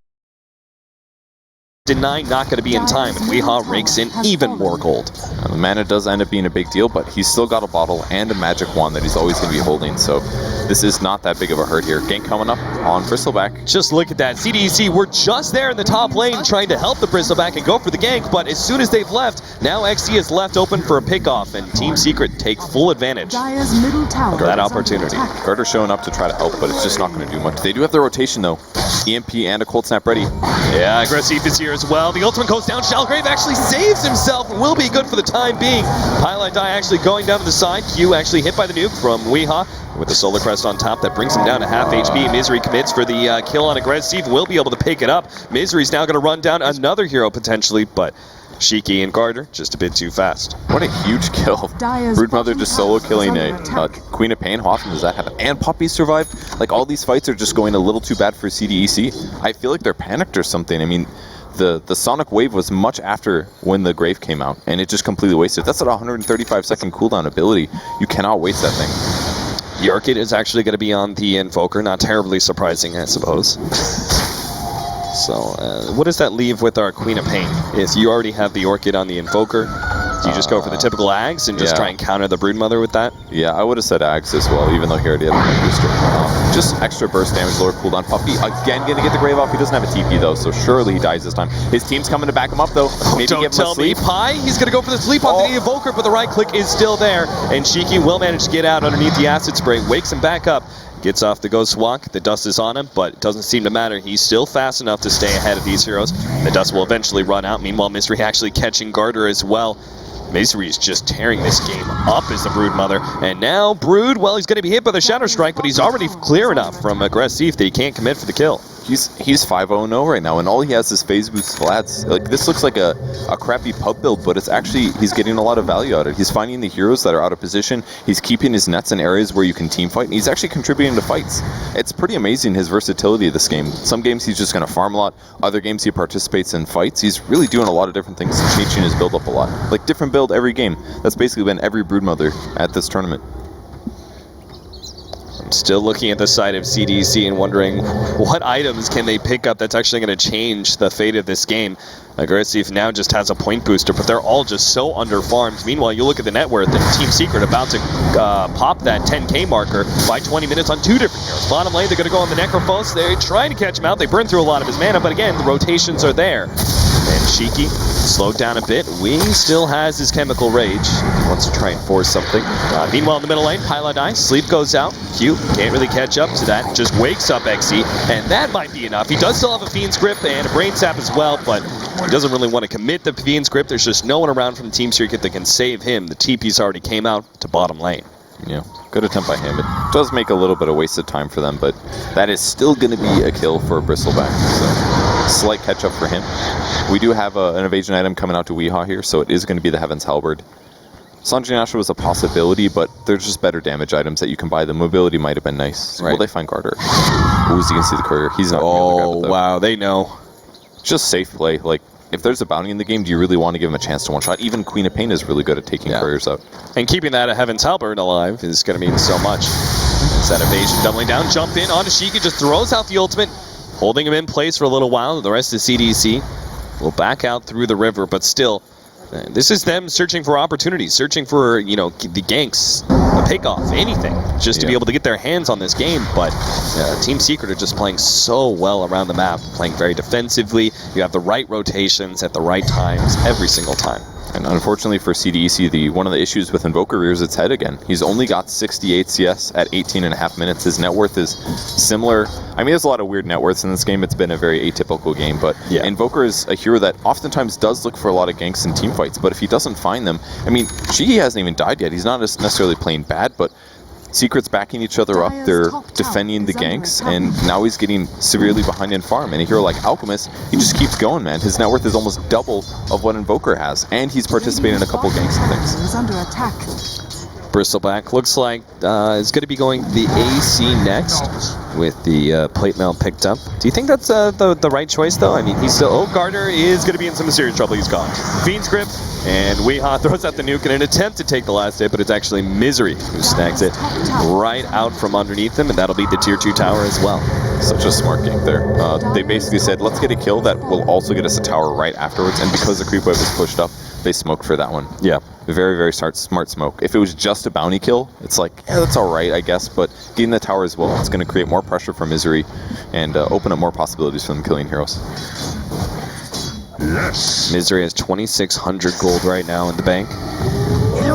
Deny not going to be in time, and Weehaw rakes in even more gold. The mana does end up being a big deal, but he's still got a bottle and a magic wand that he's always going to be holding, so this is not that big of a hurt here. Gank coming up on Bristleback. Just look at that. CDEC were just there in the top lane trying to help the Bristleback and go for the gank, but as soon as they've left, now XC is left open for a pickoff, and Team Secret take full advantage of that opportunity. Garter showing up to try to help, but it's just not going to do much. They do have the rotation, though. EMP and a Cold Snap ready. Yeah, Aggressive is here as well. The ultimate goes down. Shalgrave actually saves himself and will be good for the time being. Highlight Die actually going down to the side. Q actually hit by the nuke from Weehaw with the Solar Crest on top. That brings him down to half HP. Misery commits for the kill on Aggressive. Will be able to pick it up. Misery's now going to run down another hero potentially, but Shiki and Garter just a bit too fast. What a huge kill. Broodmother just solo killing a Queen of Pain. How often does that happen? And Poppy survived. Like, all these fights are just going a little too bad for CDEC. I feel like they're panicked or something. I mean, the Sonic Wave was much after when the Grave came out, and it just completely wasted. That's an 135-second cooldown ability. You cannot waste that thing. The Orchid is actually going to be on the Invoker. Not terribly surprising, I suppose. So, what does that leave with our Queen of Pain? Is you already have the Orchid on the Invoker, do you just go for the typical Ags and just try and counter the Broodmother with that? Yeah, I would have said Ags as well, even though he already had a booster. Just extra burst damage, lower cooldown. Puppy, again, going to get the Grave off. He doesn't have a TP, though, so surely he dies this time. His team's coming to back him up, though. Maybe Don't give him tell a sleep. me, Pi, he's going to go for the sleep on the Invoker, but the right click is still there, and Shiki will manage to get out underneath the Acid Spray, wakes him back up. Gets off the Ghost Walk, the dust is on him, but it doesn't seem to matter. He's still fast enough to stay ahead of these heroes. The dust will eventually run out. Meanwhile, Misery actually catching Garter as well. Misery is just tearing this game up as the Broodmother. And now Brood, well, he's going to be hit by the Shadow Strike, but he's already clear enough from Aggressive that he can't commit for the kill. He's 5-0-0 right now, and all he has is phase boost flats. Like, this looks like a crappy pub build, but it's actually, he's getting a lot of value out of it. He's finding the heroes that are out of position. He's keeping his nets in areas where you can team fight, and he's actually contributing to fights. It's pretty amazing, his versatility of this game. Some games he's just going to farm a lot. Other games he participates in fights. He's really doing a lot of different things and changing his build up a lot. Like, different build every game. That's basically been every Broodmother at this tournament. Still looking at the side of CDEC and wondering what items can they pick up that's actually going to change the fate of this game. Aggressive now just has a point booster, but they're all just so under-farmed. Meanwhile, you look at the net worth, and Team Secret about to pop that 10k marker by 20 minutes on two different heroes. Bottom lane, they're going to go on the Necrophos. They're trying to catch him out. They burn through a lot of his mana, but again, the rotations are there. And Shiki slowed down a bit. Wing still has his Chemical Rage. He wants to try and force something. Meanwhile, in the middle lane, Pilot Eye, sleep goes out. Q can't really catch up to that. Just wakes up XC, and that might be enough. He does still have a Fiend's Grip and a Brain Sap as well, but he doesn't really want to commit the Fiend's Grip. There's just no one around from Team Secret that can save him. The TP's already came out to bottom lane. Yeah, good attempt by him. It does make a little bit of wasted time for them, but that is still going to be a kill for Bristleback. So, slight catch-up for him. We do have an evasion item coming out to Weehaw here, so it is going to be the Heaven's Halberd. Sanjay Nasha was a possibility, but there's just better damage items that you can buy. The mobility might have been nice. Right. Will they find Garter? Ooh, you can see the courier. He's not going to be able to grab it, though. Wow, they know. Just safe play. Like, if there's a bounty in the game, do you really want to give him a chance to one-shot? Even Queen of Pain is really good at taking couriers out. And keeping that Heaven's Halberd alive is going to mean so much. Is that evasion doubling down, jump in onto Sheikah, just throws out the ultimate, holding him in place for a little while. The rest of CDEC will back out through the river, but still, this is them searching for opportunities, searching for, you know, the ganks, a pick-off, anything, just to be able to get their hands on this game. But Team Secret are just playing so well around the map, playing very defensively. You have the right rotations at the right times every single time. And unfortunately for CDEC, one of the issues with Invoker rears its head again. He's only got 68 CS at 18.5 minutes. His net worth is similar. I mean, there's a lot of weird net worths in this game. It's been a very atypical game, but Invoker is a hero that oftentimes does look for a lot of ganks and team fights, but if he doesn't find them, I mean, Shiki hasn't even died yet. He's not necessarily playing bad, but Secret's backing each other up, they're defending the ganks, and now he's getting severely behind in farm. And a hero like Alchemist, he just keeps going, man. His net worth is almost double of what Invoker has, and he's participating in a couple ganks and things. Bristleback looks like is going to be going the AC next with the plate mail picked up. Do you think that's the right choice, though? I mean, he's still... Oh, Garter is going to be in some serious trouble. He's gone. Fiend's Grip, and Weehaw throws out the nuke in an attempt to take the last hit, but it's actually Misery who snags it right out from underneath him, and that'll be the tier 2 tower as well. Such a smart gank there. They basically said, let's get a kill that will also get us a tower right afterwards, and because the creep wave was pushed up, they smoked for that one. Yeah. Very, very smart smoke. If it was just a bounty kill, it's like, yeah, that's alright, I guess, but getting the tower as well, it's going to create more pressure for Misery and open up more possibilities for them killing heroes. Misery has 2,600 gold right now in the bank.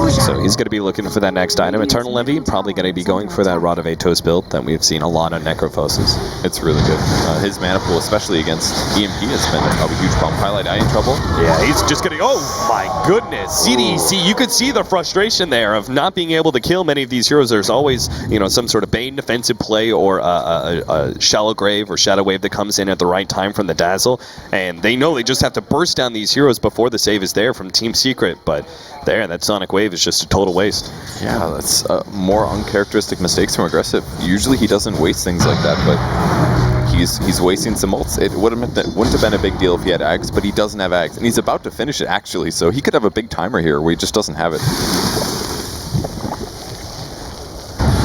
So he's going to be looking for that next item. Eternal Envy, probably going to be going for that Rod of Atos build that we've seen a lot on Necrophoses. It's really good. His mana pool, especially against EMP, has been a huge problem. Highlight Eye in trouble. Yeah, he's just going to... Oh my goodness! CDEC, you could see the frustration there of not being able to kill many of these heroes. There's always, you know, some sort of Bane defensive play or a Shallow Grave or Shadow Wave that comes in at the right time from the Dazzle. And they know they just have to burst down these heroes before the save is there from Team Secret. But there, that Sonic Wave is just a total waste. Yeah, that's more uncharacteristic mistakes from Aggressive. Usually he doesn't waste things like that, but he's wasting some ults. It wouldn't have been a big deal if he had Ags, but he doesn't have Ags. And he's about to finish it, actually, so he could have a big timer here where he just doesn't have it.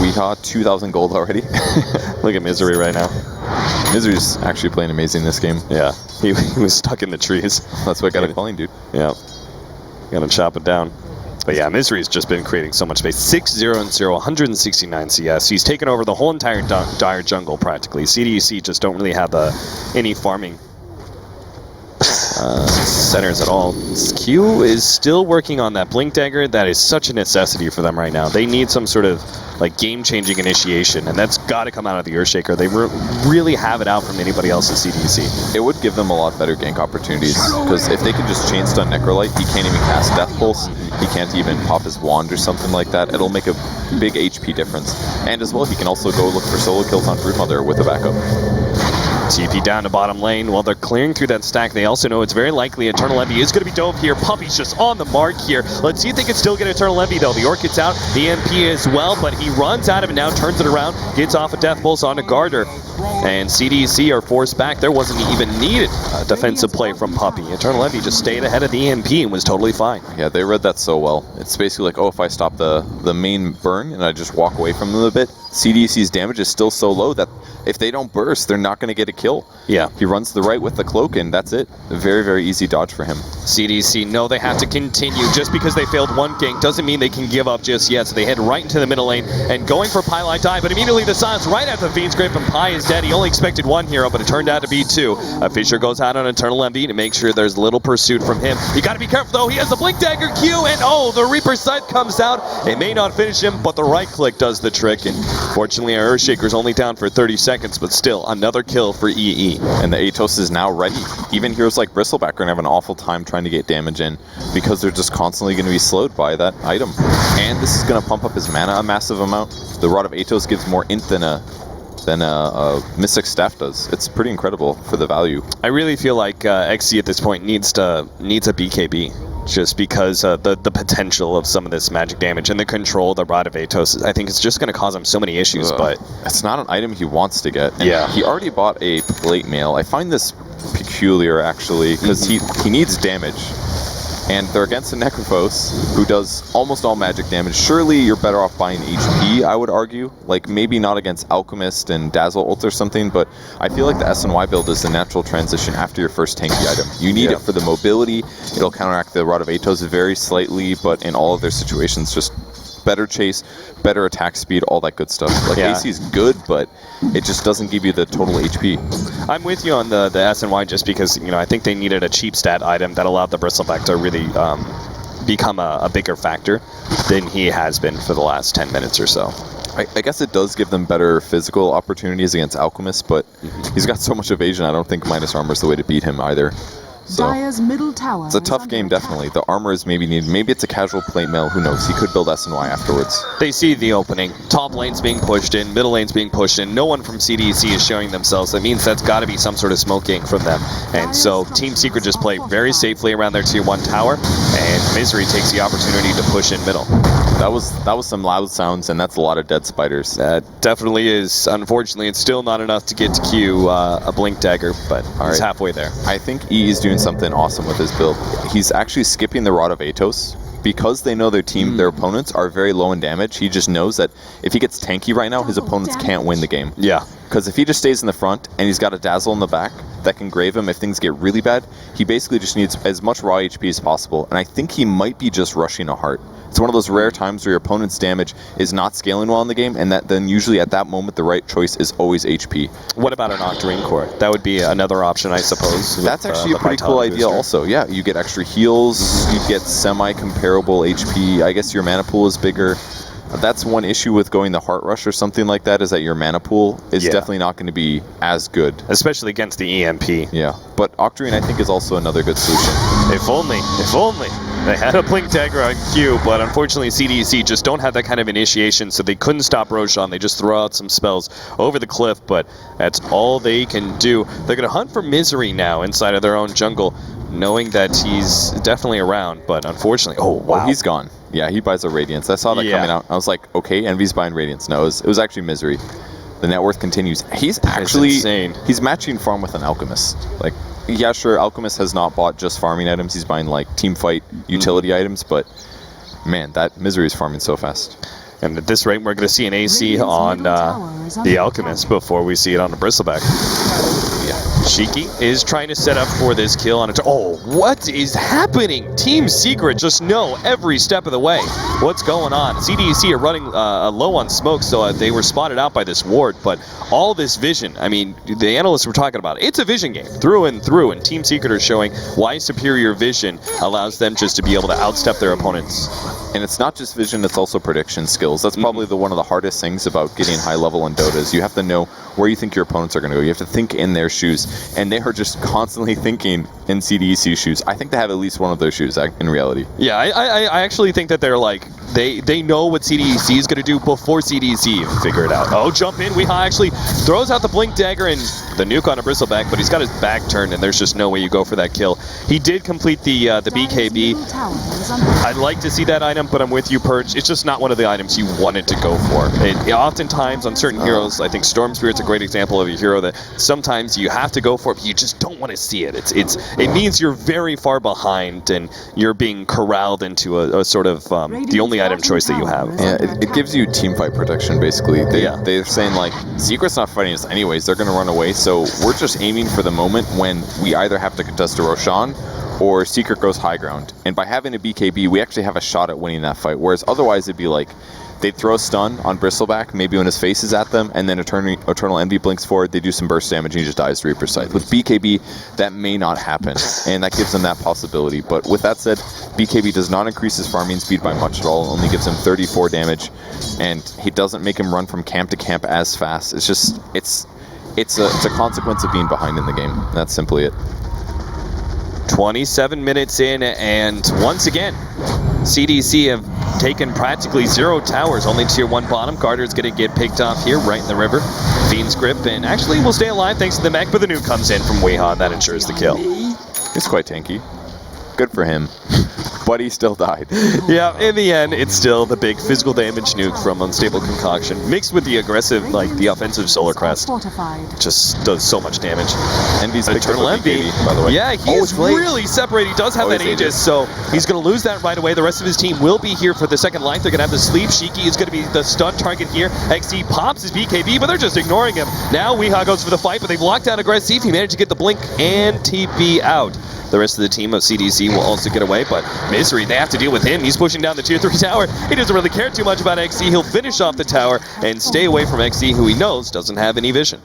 We got 2,000 gold already. Look at Misery right now. Misery's actually playing amazing this game. Yeah, he was stuck in the trees. That's what got it calling, dude. Yeah, gotta chop it down. But yeah, Misery's just been creating so much space. 6-0 and 0, 169 CS. He's taken over the whole entire Dire jungle practically. CDEC just don't really have any farming centers at all. Q is still working on that Blink Dagger. That is such a necessity for them right now. They need some sort of like game-changing initiation, and that's got to come out of the Earthshaker. They really have it out from anybody else at CDEC. It would give them a lot better gank opportunities, because if they can just chain stun Necrolite, he can't even cast Death Pulse, he can't even pop his wand or something like that. It'll make a big HP difference. And as well, he can also go look for solo kills on Broodmother with a backup. TP down to bottom lane. While they're clearing through that stack, they also know it's very likely Eternal Envy is going to be dove here. Puppy's just on the mark here. Let's see if they can still get Eternal Envy, though. The Orc gets out, the MP as well, but he runs out of it now, turns it around, gets off a Death Pulse onto Garter. And CDEC are forced back. There wasn't even needed a defensive play from Puppy. Eternal Envy just stayed ahead of the EMP and was totally fine. Yeah, they read that so well. It's basically like, oh, if I stop the main burn and I just walk away from them a bit, CDEC's damage is still so low that if they don't burst, they're not going to get a kill. Yeah. He runs to the right with the cloak, and that's it. A very, very easy dodge for him. CDEC know they have to continue. Just because they failed one gank doesn't mean they can give up just yet. So they head right into the middle lane and going for Pylite Die, but immediately the silence right at the Fiend's Grip, and Pi is dead. He only expected one hero, but it turned out to be two. A Fisher goes out on Eternal Envy to make sure there's little pursuit from him. You got to be careful, though. He has the Blink Dagger Q, and oh, the Reaper Sight comes out. It may not finish him, but the right click does the trick, and fortunately our Earthshaker's only down for 30 seconds, but still another kill for EE. And the Atos is now ready. Even heroes like Bristleback are going to have an awful time trying to get damage in because they're just constantly going to be slowed by that item. And this is going to pump up his mana a massive amount. The Rod of Atos gives more int than a Mystic Staff does. It's pretty incredible for the value. I really feel like XC at this point needs a BKB. Just because the potential of some of this magic damage and the control of the Rod of Atos, I think it's just going to cause him so many issues. But it's not an item he wants to get. And yeah, he already bought a plate mail. I find this peculiar actually because he needs damage, and they're against a Necrophos who does almost all magic damage. Surely you're better off buying HP, I would argue. Like maybe not against Alchemist and Dazzle ult or something, but I feel like the SNY build is the natural transition after your first tanky item. You need it for the mobility. It'll counteract the Rod of Atos very slightly, but in all of their situations, just better chase, better attack speed, all that good stuff. Like AC is good, but it just doesn't give you the total HP. I'm with you on the SNY just because, you know, I think they needed a cheap stat item that allowed the Bristleback to really become a bigger factor than he has been for the last 10 minutes or so. I guess it does give them better physical opportunities against Alchemist, but he's got so much evasion, I don't think minus armor is the way to beat him either. So Dire's middle tower it's a tough game, definitely. The armor is maybe needed. Maybe it's a casual plate mail. Who knows? He could build SNY afterwards. They see the opening. Top lane's being pushed in. Middle lane's being pushed in. No one from CDEC is showing themselves. That means that's got to be some sort of smoke gank from them. And so Team Secret just play very safely around their tier 1 tower. And Misery takes the opportunity to push in middle. That was some loud sounds, and that's a lot of dead spiders. That definitely is. Unfortunately, it's still not enough to get to Q a Blink Dagger, but he's halfway there. I think E is doing something awesome with his build. He's actually skipping the Rod of Atos. Because they know their team, their opponents are very low in damage, he just knows that if he gets tanky right now, his opponents can't win the game. Yeah. Because if he just stays in the front and he's got a dazzle in the back that can grave him if things get really bad, he basically just needs as much raw HP as possible. And I think he might be just rushing a heart. It's one of those rare times where your opponent's damage is not scaling well in the game, and that then usually at that moment the right choice is always HP. What about an Octarine Core? That would be another option, I suppose. That's actually a pretty cool idea also. Yeah, you get extra heals, you get semi-comparable HP. I guess your mana pool is bigger. That's one issue with going the Heart Rush or something like that, is that your mana pool is definitely not going to be as good. Especially against the EMP. Yeah, but Octarine I think is also another good solution. If only they had a Blink Dagger on cue, but unfortunately CDEC just don't have that kind of initiation, so they couldn't stop Roshan. They just throw out some spells over the cliff, but that's all they can do. They're going to hunt for Misery now inside of their own jungle, knowing that he's definitely around, but unfortunately, oh wow. Oh, he's gone. Yeah, he buys a Radiance. I saw that coming out. I was like, okay, Envy's buying Radiance. No, it was actually Misery. The net worth continues. He's actually insane. He's matching farm with an Alchemist. Like, yeah, sure, Alchemist has not bought just farming items. He's buying like team fight utility items, but man, that Misery is farming so fast. And at this rate, we're going to see an AC on the Alchemist before we see it on the Bristleback. Yeah. Shiki is trying to set up for this kill on a oh, what is happening? Team Secret just know every step of the way what's going on. CDEC are running low on smoke, so they were spotted out by this ward, but all this vision, I mean, the analysts were talking about it. It's a vision game through and through, and Team Secret are showing why superior vision allows them just to be able to outstep their opponents. And it's not just vision, it's also prediction skills. That's probably one of the hardest things about getting high level in Dota is you have to know where you think your opponents are going to go. You have to think in their shoes, and they are just constantly thinking in CDEC shoes. I think they have at least one of those shoes in reality. Yeah, I actually think that they're like, they know what CDEC is going to do before CDEC even figure it out. Oh, jump in. Weehaw actually throws out the Blink Dagger and the nuke on a Bristleback, but he's got his back turned, and there's just no way you go for that kill. He did complete the BKB. I'd like to see that item, but I'm with you, Purge. It's just not one of the items you wanted to go for. Oftentimes on certain heroes, I think Storm Spirit's a great example of a hero that sometimes you have to go for it, but you just don't want to see it. It means you're very far behind and you're being corralled into a sort of the only item choice that you have. Yeah, it gives you team fight protection, basically. They're saying, like, Secret's not fighting us anyways. They're going to run away, so we're just aiming for the moment when we either have to contest a Roshan or Secret goes high ground. And by having a BKB, we actually have a shot at winning that fight, whereas otherwise it'd be like, they'd throw a stun on Bristleback, maybe when his face is at them, and then Eternal Envy blinks forward, they do some burst damage, and he just dies Reaper Sight. With BKB, that may not happen, and that gives them that possibility. But with that said, BKB does not increase his farming speed by much at all, only gives him 34 damage, and he doesn't make him run from camp to camp as fast. It's just, it's a consequence of being behind in the game. That's simply it. 27 minutes in, and once again, CDC have taken practically 0 towers, only tier 1 bottom. Carter's going to get picked off here right in the river. Fiend's Grip, and actually will stay alive thanks to the mech, but the nuke comes in from Weehaw, and that ensures the kill. He's quite tanky. Good for him. But he still died. Yeah, in the end, it's still the big physical damage nuke from Unstable Concoction, mixed with the aggressive, like the offensive Solar Crest. Just does so much damage. Envy's Eternal Envy, by the way. Yeah, he is really separated. He does have that Aegis, so he's going to lose that right away. The rest of his team will be here for the second life. They're going to have the sleep. Shiki is going to be the stun target here. XC pops his BKB, but they're just ignoring him. Now Weehaw goes for the fight, but they've locked down Aggressive. He managed to get the blink and TP out. The rest of the team of CDC will also get away, but Misery, they have to deal with him. He's pushing down the tier 3 tower. He doesn't really care too much about XC. He'll finish off the tower and stay away from XC, who he knows doesn't have any vision.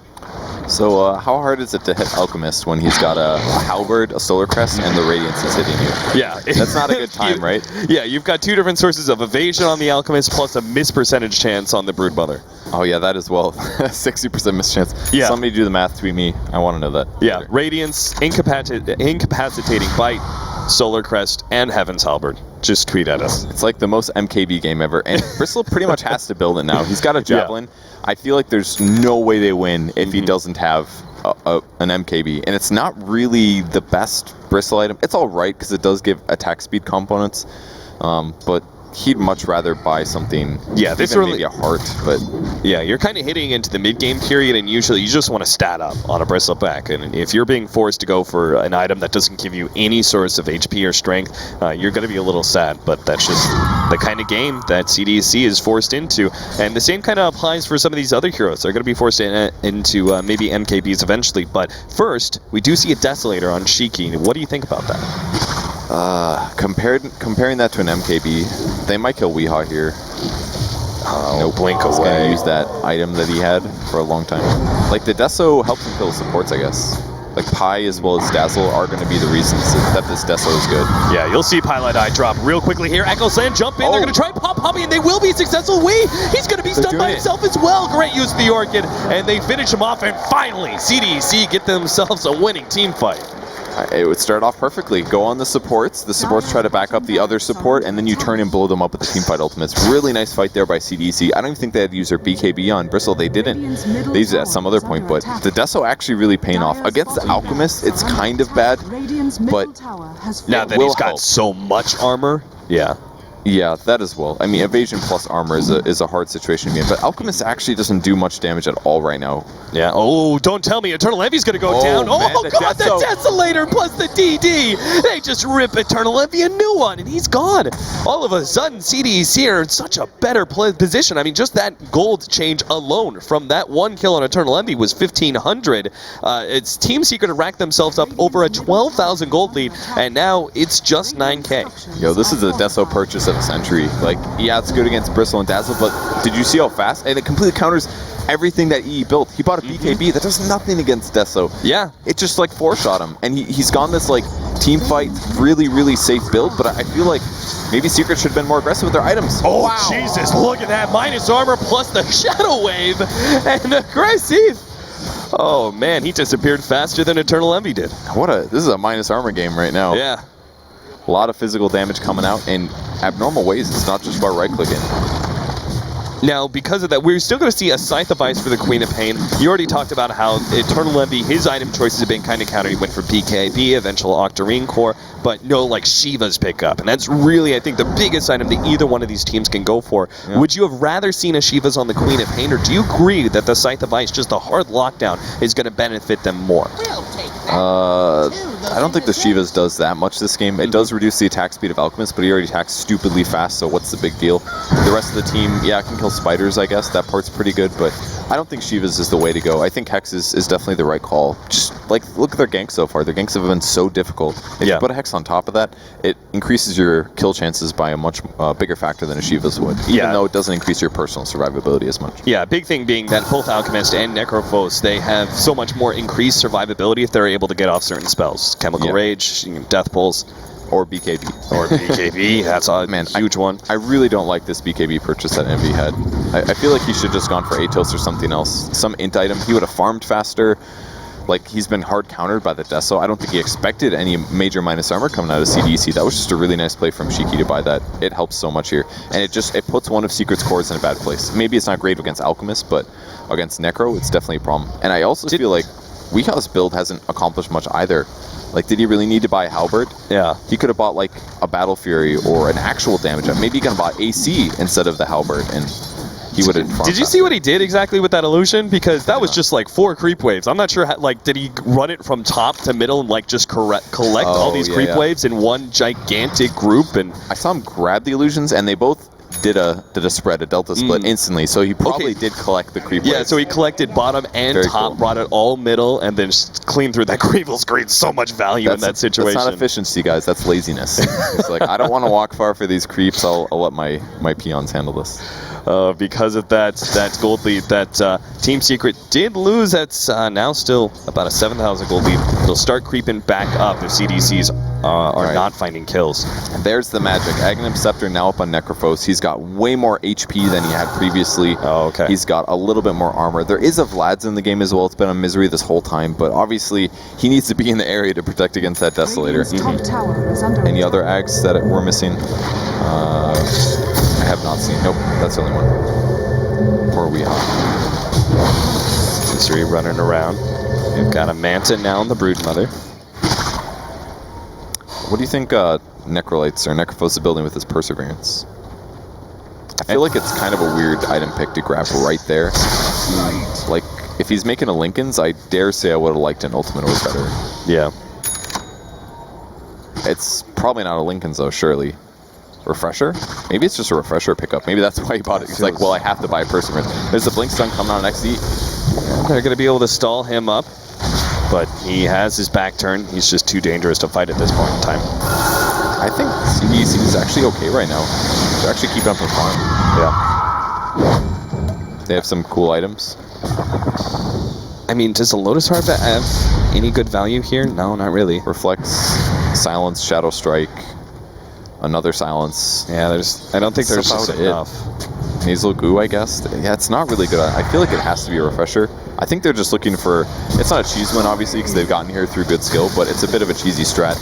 So how hard is it to hit Alchemist when he's got a Halberd, a Solar Crest, and the Radiance is hitting you? Yeah. That's not a good time, right? Yeah, you've got 2 different sources of evasion on the Alchemist plus a miss percentage chance on the Broodmother. Oh yeah, that as well. 60% miss chance. Yeah. Somebody do the math, tweet me. I want to know that. Yeah, Radiance, incapacitating Bite, Solar Crest, and Heaven's Halberd. Just tweet at us. It's like the most MKB game ever, and Bristle pretty much has to build it now. He's got a Javelin. Yeah. I feel like there's no way they win if he doesn't have an MKB, and it's not really the best Bristle item. It's all right because it does give attack speed components, but he'd much rather buy something. Yeah, this even early, maybe a heart, but yeah, you're kind of hitting into the mid-game period, and usually you just want to stat up on a bristleback. And if you're being forced to go for an item that doesn't give you any source of HP or strength, you're going to be a little sad. But that's just the kind of game that CDEC is forced into. And the same kind of applies for some of these other heroes. They're going to be forced into maybe MKBs eventually. But first, we do see a Desolator on Shiki. What do you think about that? Comparing that to an MKB, they might kill Weehaw here. No blink He's away. gonna use that item that he had for a long time. Like, the Deso helps him kill supports, I guess. Like, Pi as well as Dazzle are going to be the reasons that this Deso is good. Yeah, you'll see Pilot Eye drop real quickly here. Echo Slam jump in. Oh. They're going to try and pop Hubby, and they will be successful. He's going to be stunned by doing it. himself as well. Great use of the Orchid, and they finish him off. And finally, CDEC get themselves a winning team fight. It would start off perfectly. Go on the supports try to back up the other support, and then you turn and blow them up with the teamfight ultimates. Really nice fight there by CDEC. I don't even think they had to use their BKB on Bristle. They didn't. They used it at some other point, but the Deso actually really paying off. Against the Alchemist, it's kind of bad, but Now that he's got so much armor, yeah. yeah, that as well. I mean, evasion plus armor is a hard situation to be in, but Alchemist actually doesn't do much damage at all right now. Yeah. Oh, don't tell me Eternal Envy's going to go down. Man, Oh, the God, the Deso. Desolator plus the DD. They just rip Eternal Envy a new one, and he's gone. All of a sudden, CDEC are in such a better position. I mean, just that gold change alone from that one kill on Eternal Envy was 1,500. It's Team Secret to rack themselves up over a 12,000 gold lead, and now it's just 9K. Yo, this is a Deso purchase of a century. Like, yeah, it's good against Bristle and Dazzle, but did you see how fast? And it completely counters everything that EE built. He bought a BKB that does nothing against Deso. Yeah. It just, like, four-shot him. And he's gone this, like, team fight, really, really safe build, but I feel like maybe Secret should have been more aggressive with their items. Oh, wow. Jesus, look at that. Minus armor plus the Shadow Wave and aggressive. Oh, man, he disappeared faster than Eternal Envy did. This is a minus armor game right now. Yeah. A lot of physical damage coming out in abnormal ways. It's not just about right-clicking. Now, because of that, we're still going to see a Scythe of Ice for the Queen of Pain. You already talked about how Eternal Envy, his item choices have been kind of countered. He went for BKB, eventual Octarine Core, but no, like, Shiva's pickup. And that's really, I think, the biggest item that either one of these teams can go for. Yeah. Would you have rather seen a Shiva's on the Queen of Pain, or do you agree that the Scythe of Ice, just the hard lockdown, is going to benefit them more? I don't think the Shiva's does that much this game. It does reduce the attack speed of Alchemist, but he already attacks stupidly fast, so what's the big deal? The rest of the team, yeah, can kill spiders, I guess. That part's pretty good, but I don't think Shiva's is the way to go. I think Hex is definitely the right call. Just, like, look at their ganks so far. Their ganks have been so difficult. If you put a Hex on top of that, it increases your kill chances by a much bigger factor than a Shiva's would, even though it doesn't increase your personal survivability as much. Yeah, big thing being that both Alchemist and Necrophos, they have so much more increased survivability if they're able to get off certain spells. Chemical Rage, Death Pulse. Or BKB. Or BKB, that's a huge one. I really don't like this BKB purchase that Envy had. I feel like he should have just gone for Atos or something else. Some int item. He would have farmed faster. Like, he's been hard countered by the Deso. I don't think he expected any major minus armor coming out of CDEC. That was just a really nice play from Shiki to buy that. It helps so much here. And it puts one of Secret's cores in a bad place. Maybe it's not great against Alchemist, but against Necro, it's definitely a problem. And I also feel like Weehaw's build hasn't accomplished much either. Like, did he really need to buy a Halberd? Yeah. He could have bought, like, a Battle Fury or an actual damage up. Maybe he could have bought AC instead of the Halberd, and he would have... Did you see what he did exactly with that illusion? Because that was just, like, 4 creep waves. I'm not sure, like, did he run it from top to middle and, like, just collect all these creep waves in one gigantic group? And I saw him grab the illusions, and they both did a spread, a delta split instantly, so he probably did collect the creep waves. So he collected bottom and Very top, cool. brought it all middle, and then just cleaned through that Greevil screen. So much value in that situation. That's not efficiency, guys. That's laziness. It's like, I don't want to walk far for these creeps. I'll let my peons handle this. Because of that gold lead that Team Secret did lose, that's now still about a 7,000 gold lead. They'll start creeping back up if CDCs are not finding kills. And there's the magic. Aghanim Scepter now up on Necrophos. He's got way more HP than he had previously. Oh, okay. He's got a little bit more armor. There is a Vlad's in the game as well. It's been a misery this whole time, but obviously he needs to be in the area to protect against that Desolator. Any other Ags that we're missing? I have not seen. Nope, that's the only one. Poor Weehaw. Misery running around. We've got a Manta now in the Broodmother. What do you think Necrolites or Necrophos is building with his Perseverance? I feel like it's kind of a weird item pick to grab right there. Like, if he's making a Lincoln's, I dare say I would have liked an Ultimate or better. Yeah. It's probably not a Lincoln's though, surely. Refresher? Maybe it's just a refresher pickup. Maybe that's why he bought it. He's like, well, I have to buy a person. There's a Blink Stun coming on XD. They're going to be able to stall him up, but he has his back turned. He's just too dangerous to fight at this point in time. I think CDEC is actually okay right now. They're actually keeping up with farm. Yeah. They have some cool items. I mean, does the Lotus Harp have any good value here? No, not really. Reflex, Silence, Shadow Strike, another Silence. Yeah, I don't think there's just enough. Nasal Goo, I guess. Yeah, it's not really good. I feel like it has to be a refresher. I think they're just looking for... It's not a cheese win, obviously, because they've gotten here through good skill, but it's a bit of a cheesy strat.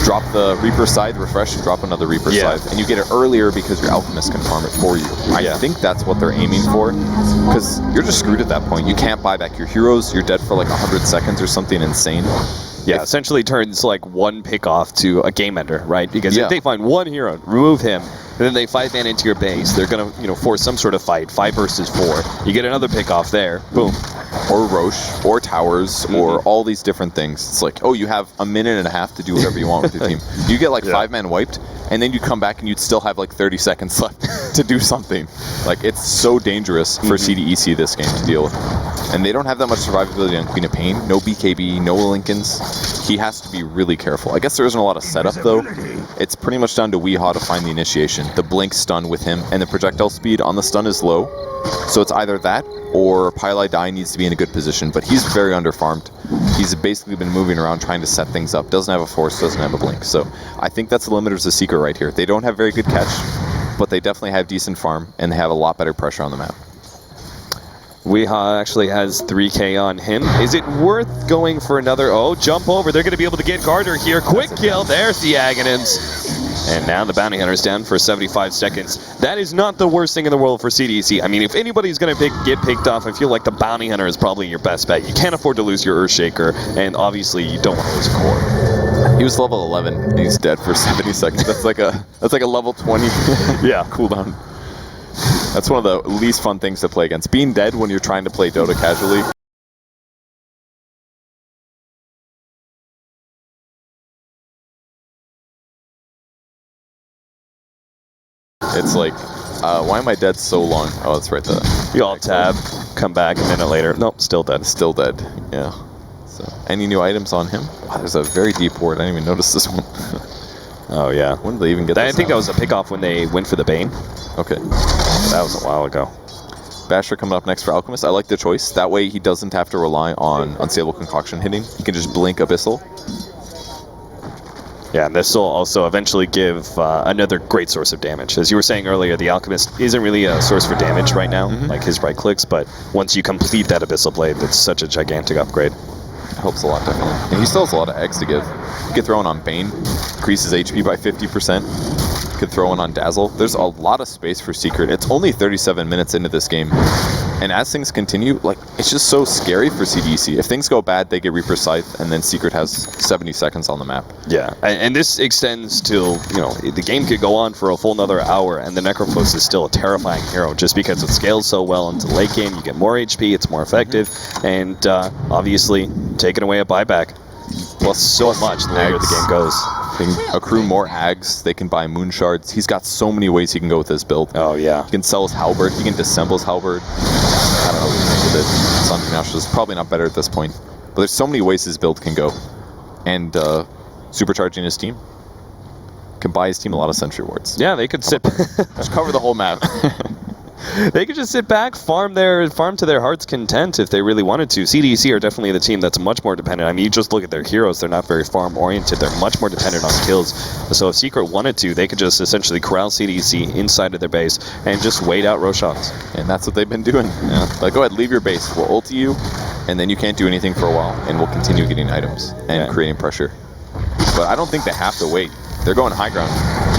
Drop the Reaper side, refresh, and drop another Reaper side. And you get it earlier because your Alchemist can farm it for you. I think that's what they're aiming for, because you're just screwed at that point. You can't buy back your heroes. You're dead for like 100 seconds or something insane. Yeah, essentially turns like one pick off to a game ender, right? Because if they find one hero, remove him, and then they 5-man into your base, they're gonna, force some sort of fight, 5 versus 4. You get another pick off there, boom. Or Roche, or Towers, or all these different things. It's like, oh, you have a minute and a half to do whatever you want with your team. You get like 5-man wiped, and then you come back and you'd still have like 30 seconds left to do something. Like, it's so dangerous for CDEC this game to deal with. And they don't have that much survivability on Queen of Pain. No BKB, no Lincolns. He has to be really careful. I guess there isn't a lot of setup, though. It's pretty much down to Weehaw to find the initiation. The blink stun with him, and the projectile speed on the stun is low. So it's either that, or Pile I Die needs to be in a good position. But he's very underfarmed. He's basically been moving around trying to set things up. Doesn't have a force, doesn't have a blink. So I think that's the limiters of Secret right here. They don't have very good catch, but they definitely have decent farm, and they have a lot better pressure on the map. Weehaw actually has 3k on him. Is it worth going for another? Oh, jump over. They're going to be able to get Garter here. Quick kill. There's the Aghanims. And now the Bounty Hunter's down for 75 seconds. That is not the worst thing in the world for CDEC. I mean, if anybody's going to get picked off, I feel like the Bounty Hunter is probably your best bet. You can't afford to lose your Earthshaker, and obviously you don't want to lose a core. He was level 11, and he's dead for 70 seconds. That's like a level 20 cooldown. That's one of the least fun things to play against. Being dead when you're trying to play Dota casually. It's like, why am I dead so long? Oh, that's right. You all tab, come back a minute later. Nope, still dead. Still dead, yeah. So, any new items on him? Wow, there's a very deep ward. I didn't even notice this one. Oh, yeah. When did they even get this I think that was a pick-off when they went for the Bane. Okay. That was a while ago. Basher coming up next for Alchemist. I like the choice. That way he doesn't have to rely on Unstable Concoction hitting. He can just blink Abyssal. Yeah, and this will also eventually give another great source of damage. As you were saying earlier, the Alchemist isn't really a source for damage right now, like his right clicks, but once you complete that Abyssal Blade, it's such a gigantic upgrade. Helps a lot, definitely. And he still has a lot of eggs to give. You could throw one on Bane, increases HP by 50%. You could throw one on Dazzle. There's a lot of space for Secret. It's only 37 minutes into this game. And as things continue, like, it's just so scary for CDEC. If things go bad, they get Reaper Scythe, and then Secret has 70 seconds on the map. Yeah, and this extends till, the game could go on for a full another hour, and the Necrophos is still a terrifying hero just because it scales so well into late game. You get more HP, it's more effective, and obviously, taking away a buyback. Plus so much the later the game goes. They can accrue more Ags, they can buy Moon Shards. He's got so many ways he can go with this build. Oh, yeah. He can sell his Halberd, he can disassemble his Halberd. I don't know what you think of it. Sun Nash is probably not better at this point. But there's so many ways his build can go. And supercharging his team can buy his team a lot of Sentry Wards. Yeah, they could sit... Just cover the whole map. They could just sit back, farm to their heart's content if they really wanted to. CDEC are definitely the team that's much more dependent. I mean, you just look at their heroes; they're not very farm-oriented. They're much more dependent on kills. So if Secret wanted to, they could just essentially corral CDEC inside of their base and just wait out Roshan's. And that's what they've been doing. Yeah. Like, go ahead, leave your base. We'll ult you, and then you can't do anything for a while, and we'll continue getting items and creating pressure. But I don't think they have to wait. They're going high ground.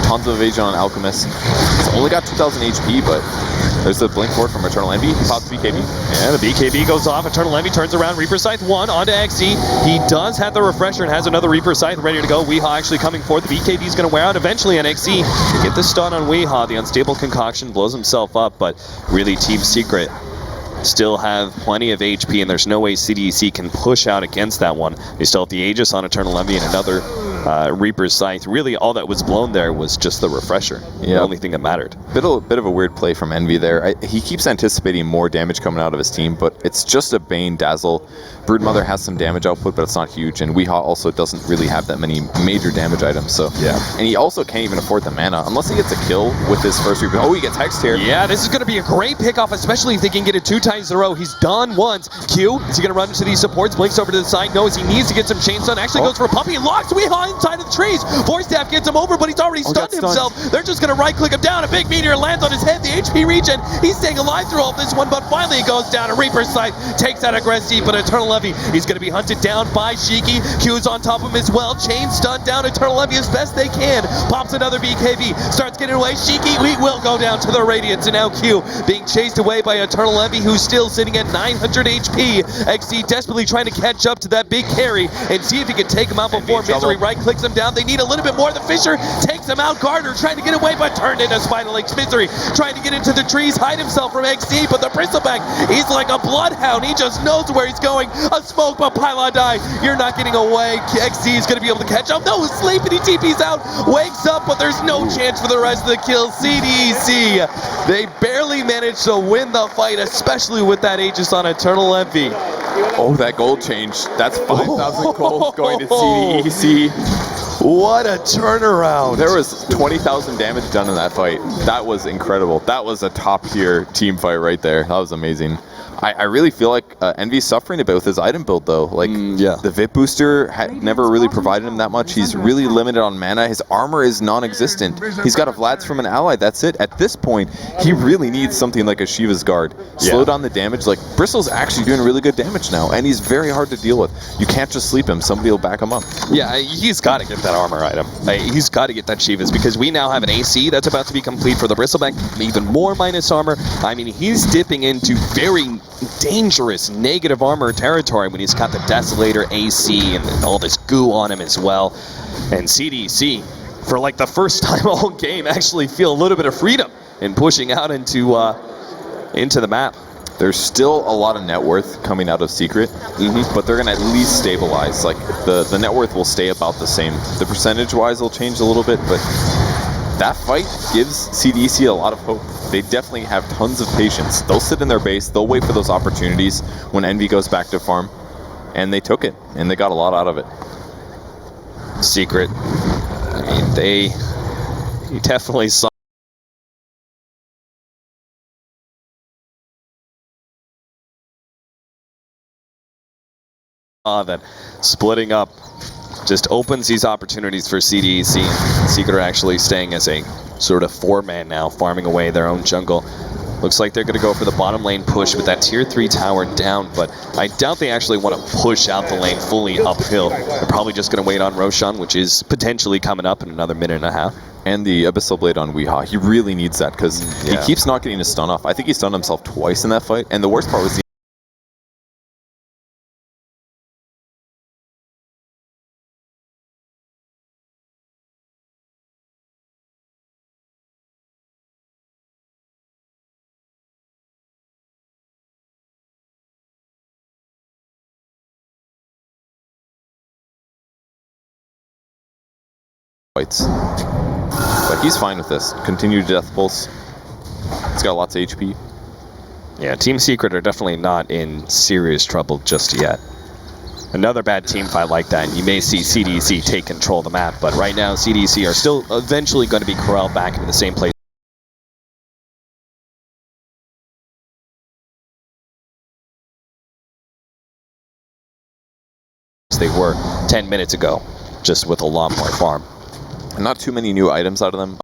Tons of evasion on Alchemist. It's only got 2,000 HP, but There's the blink forward from Eternal Envy. He pops BKB. Yeah, the BKB goes off. Eternal Envy turns around. Reaper Scythe 1 onto XZ. He does have the refresher and has another Reaper Scythe ready to go. Weehaw actually coming forward. The BKB is going to wear out eventually on XZ. To get the stun on Weehaw, the unstable concoction blows himself up, but really Team Secret still have plenty of HP, and there's no way CDEC can push out against that one. They still have the Aegis on Eternal Envy and another Reaper's Scythe. Really, all that was blown there was just the refresher. The only thing that mattered. Bit of a weird play from Envy there. He keeps anticipating more damage coming out of his team, but it's just a Bane Dazzle. Broodmother has some damage output, but it's not huge, and Weehaw also doesn't really have that many major damage items. So and he also can't even afford the mana unless he gets a kill with his first Reaper. Oh, he gets hexed here. Yeah, this is going to be a great pickoff, especially if they can get it 2 times in a row. He's done once. Q, is he going to run into these supports? Blinks over to the side. Knows he needs to get some chain stun. Actually goes for a puppy and locks Weehaw inside of the trees. Force Staff gets him over, but he's already stunned himself. They're just going to right-click him down. A big meteor lands on his head. The HP regen. He's staying alive through all this one, but finally it goes down. A Reaper Scythe takes out Aggressive, but Eternal Envy, he's going to be hunted down by Shiki. Q's on top of him as well. Chain stun down Eternal Envy as best they can. Pops another BKB. Starts getting away. Shiki, we will go down to the Radiance, and now Q being chased away by Eternal Envy, who's still sitting at 900 HP. XZ desperately trying to catch up to that big carry and see if he can take him out before Misery right-clicks him down. They need a little bit more. The Fisher takes him out. Gardner trying to get away, but turned into Spinal Links. Misery trying to get into the trees, hide himself from XZ, but the Bristleback, he's like a bloodhound. He just knows where he's going. A smoke, but Pylon die. You're not getting away. XZ is going to be able to catch up. No, he's sleeping. He TP's out, wakes up, but there's no chance for the rest of the kills. CDEC, they barely managed to win the fight, especially with that Aegis on Eternal Envy. Oh, that gold change. That's 5,000 gold going to CDEC. What a turnaround. There was 20,000 damage done in that fight. That was incredible. That was a top tier team fight right there. That was amazing. I really feel like Envy's suffering a bit with his item build though. Like the VIP booster never really provided him that much. He's really limited on mana. His armor is non-existent. He's got a Vlad's from an ally. That's it. At this point, he really needs something like a Shiva's Guard. Slow down the damage. Like Bristle's actually doing really good damage now, and he's very hard to deal with. You can't just sleep him. Somebody will back him up. Yeah, he's got to get that armor item. He's got to get that Shiva's, because we now have an AC that's about to be complete for the Bristleback. Even more minus armor. I mean, he's dipping into very dangerous negative armor territory when he's got the Desolator AC and all this goo on him as well. And CDEC, for like the first time all game, actually feel a little bit of freedom in pushing out into the map. There's still a lot of net worth coming out of Secret, but they're going to at least stabilize. Like the net worth will stay about the same. The percentage-wise will change a little bit, but that fight gives CDEC a lot of hope. They definitely have tons of patience. They'll sit in their base, they'll wait for those opportunities when Envy goes back to farm, and they took it, and they got a lot out of it. Secret, I mean, they definitely saw that splitting up just opens these opportunities for CDEC. Secret are actually staying as a sort of 4-man now, farming away their own jungle. Looks like they're going to go for the bottom lane push with that tier 3 tower down, but I doubt they actually want to push out the lane fully uphill. They're probably just going to wait on Roshan, which is potentially coming up in another minute and a half. And the Abyssal Blade on Weehaw, he really needs that because he keeps not getting his stun off. I think he stunned himself twice in that fight, and the worst part was fights. But he's fine with this. Continued Death Pulse. He's got lots of HP. Yeah, Team Secret are definitely not in serious trouble just yet. Another bad team fight like that, and you may see CDEC take control of the map, but right now CDEC are still eventually going to be corralled back into the same place they were 10 minutes ago, just with a lot more farm. Not too many new items out of them.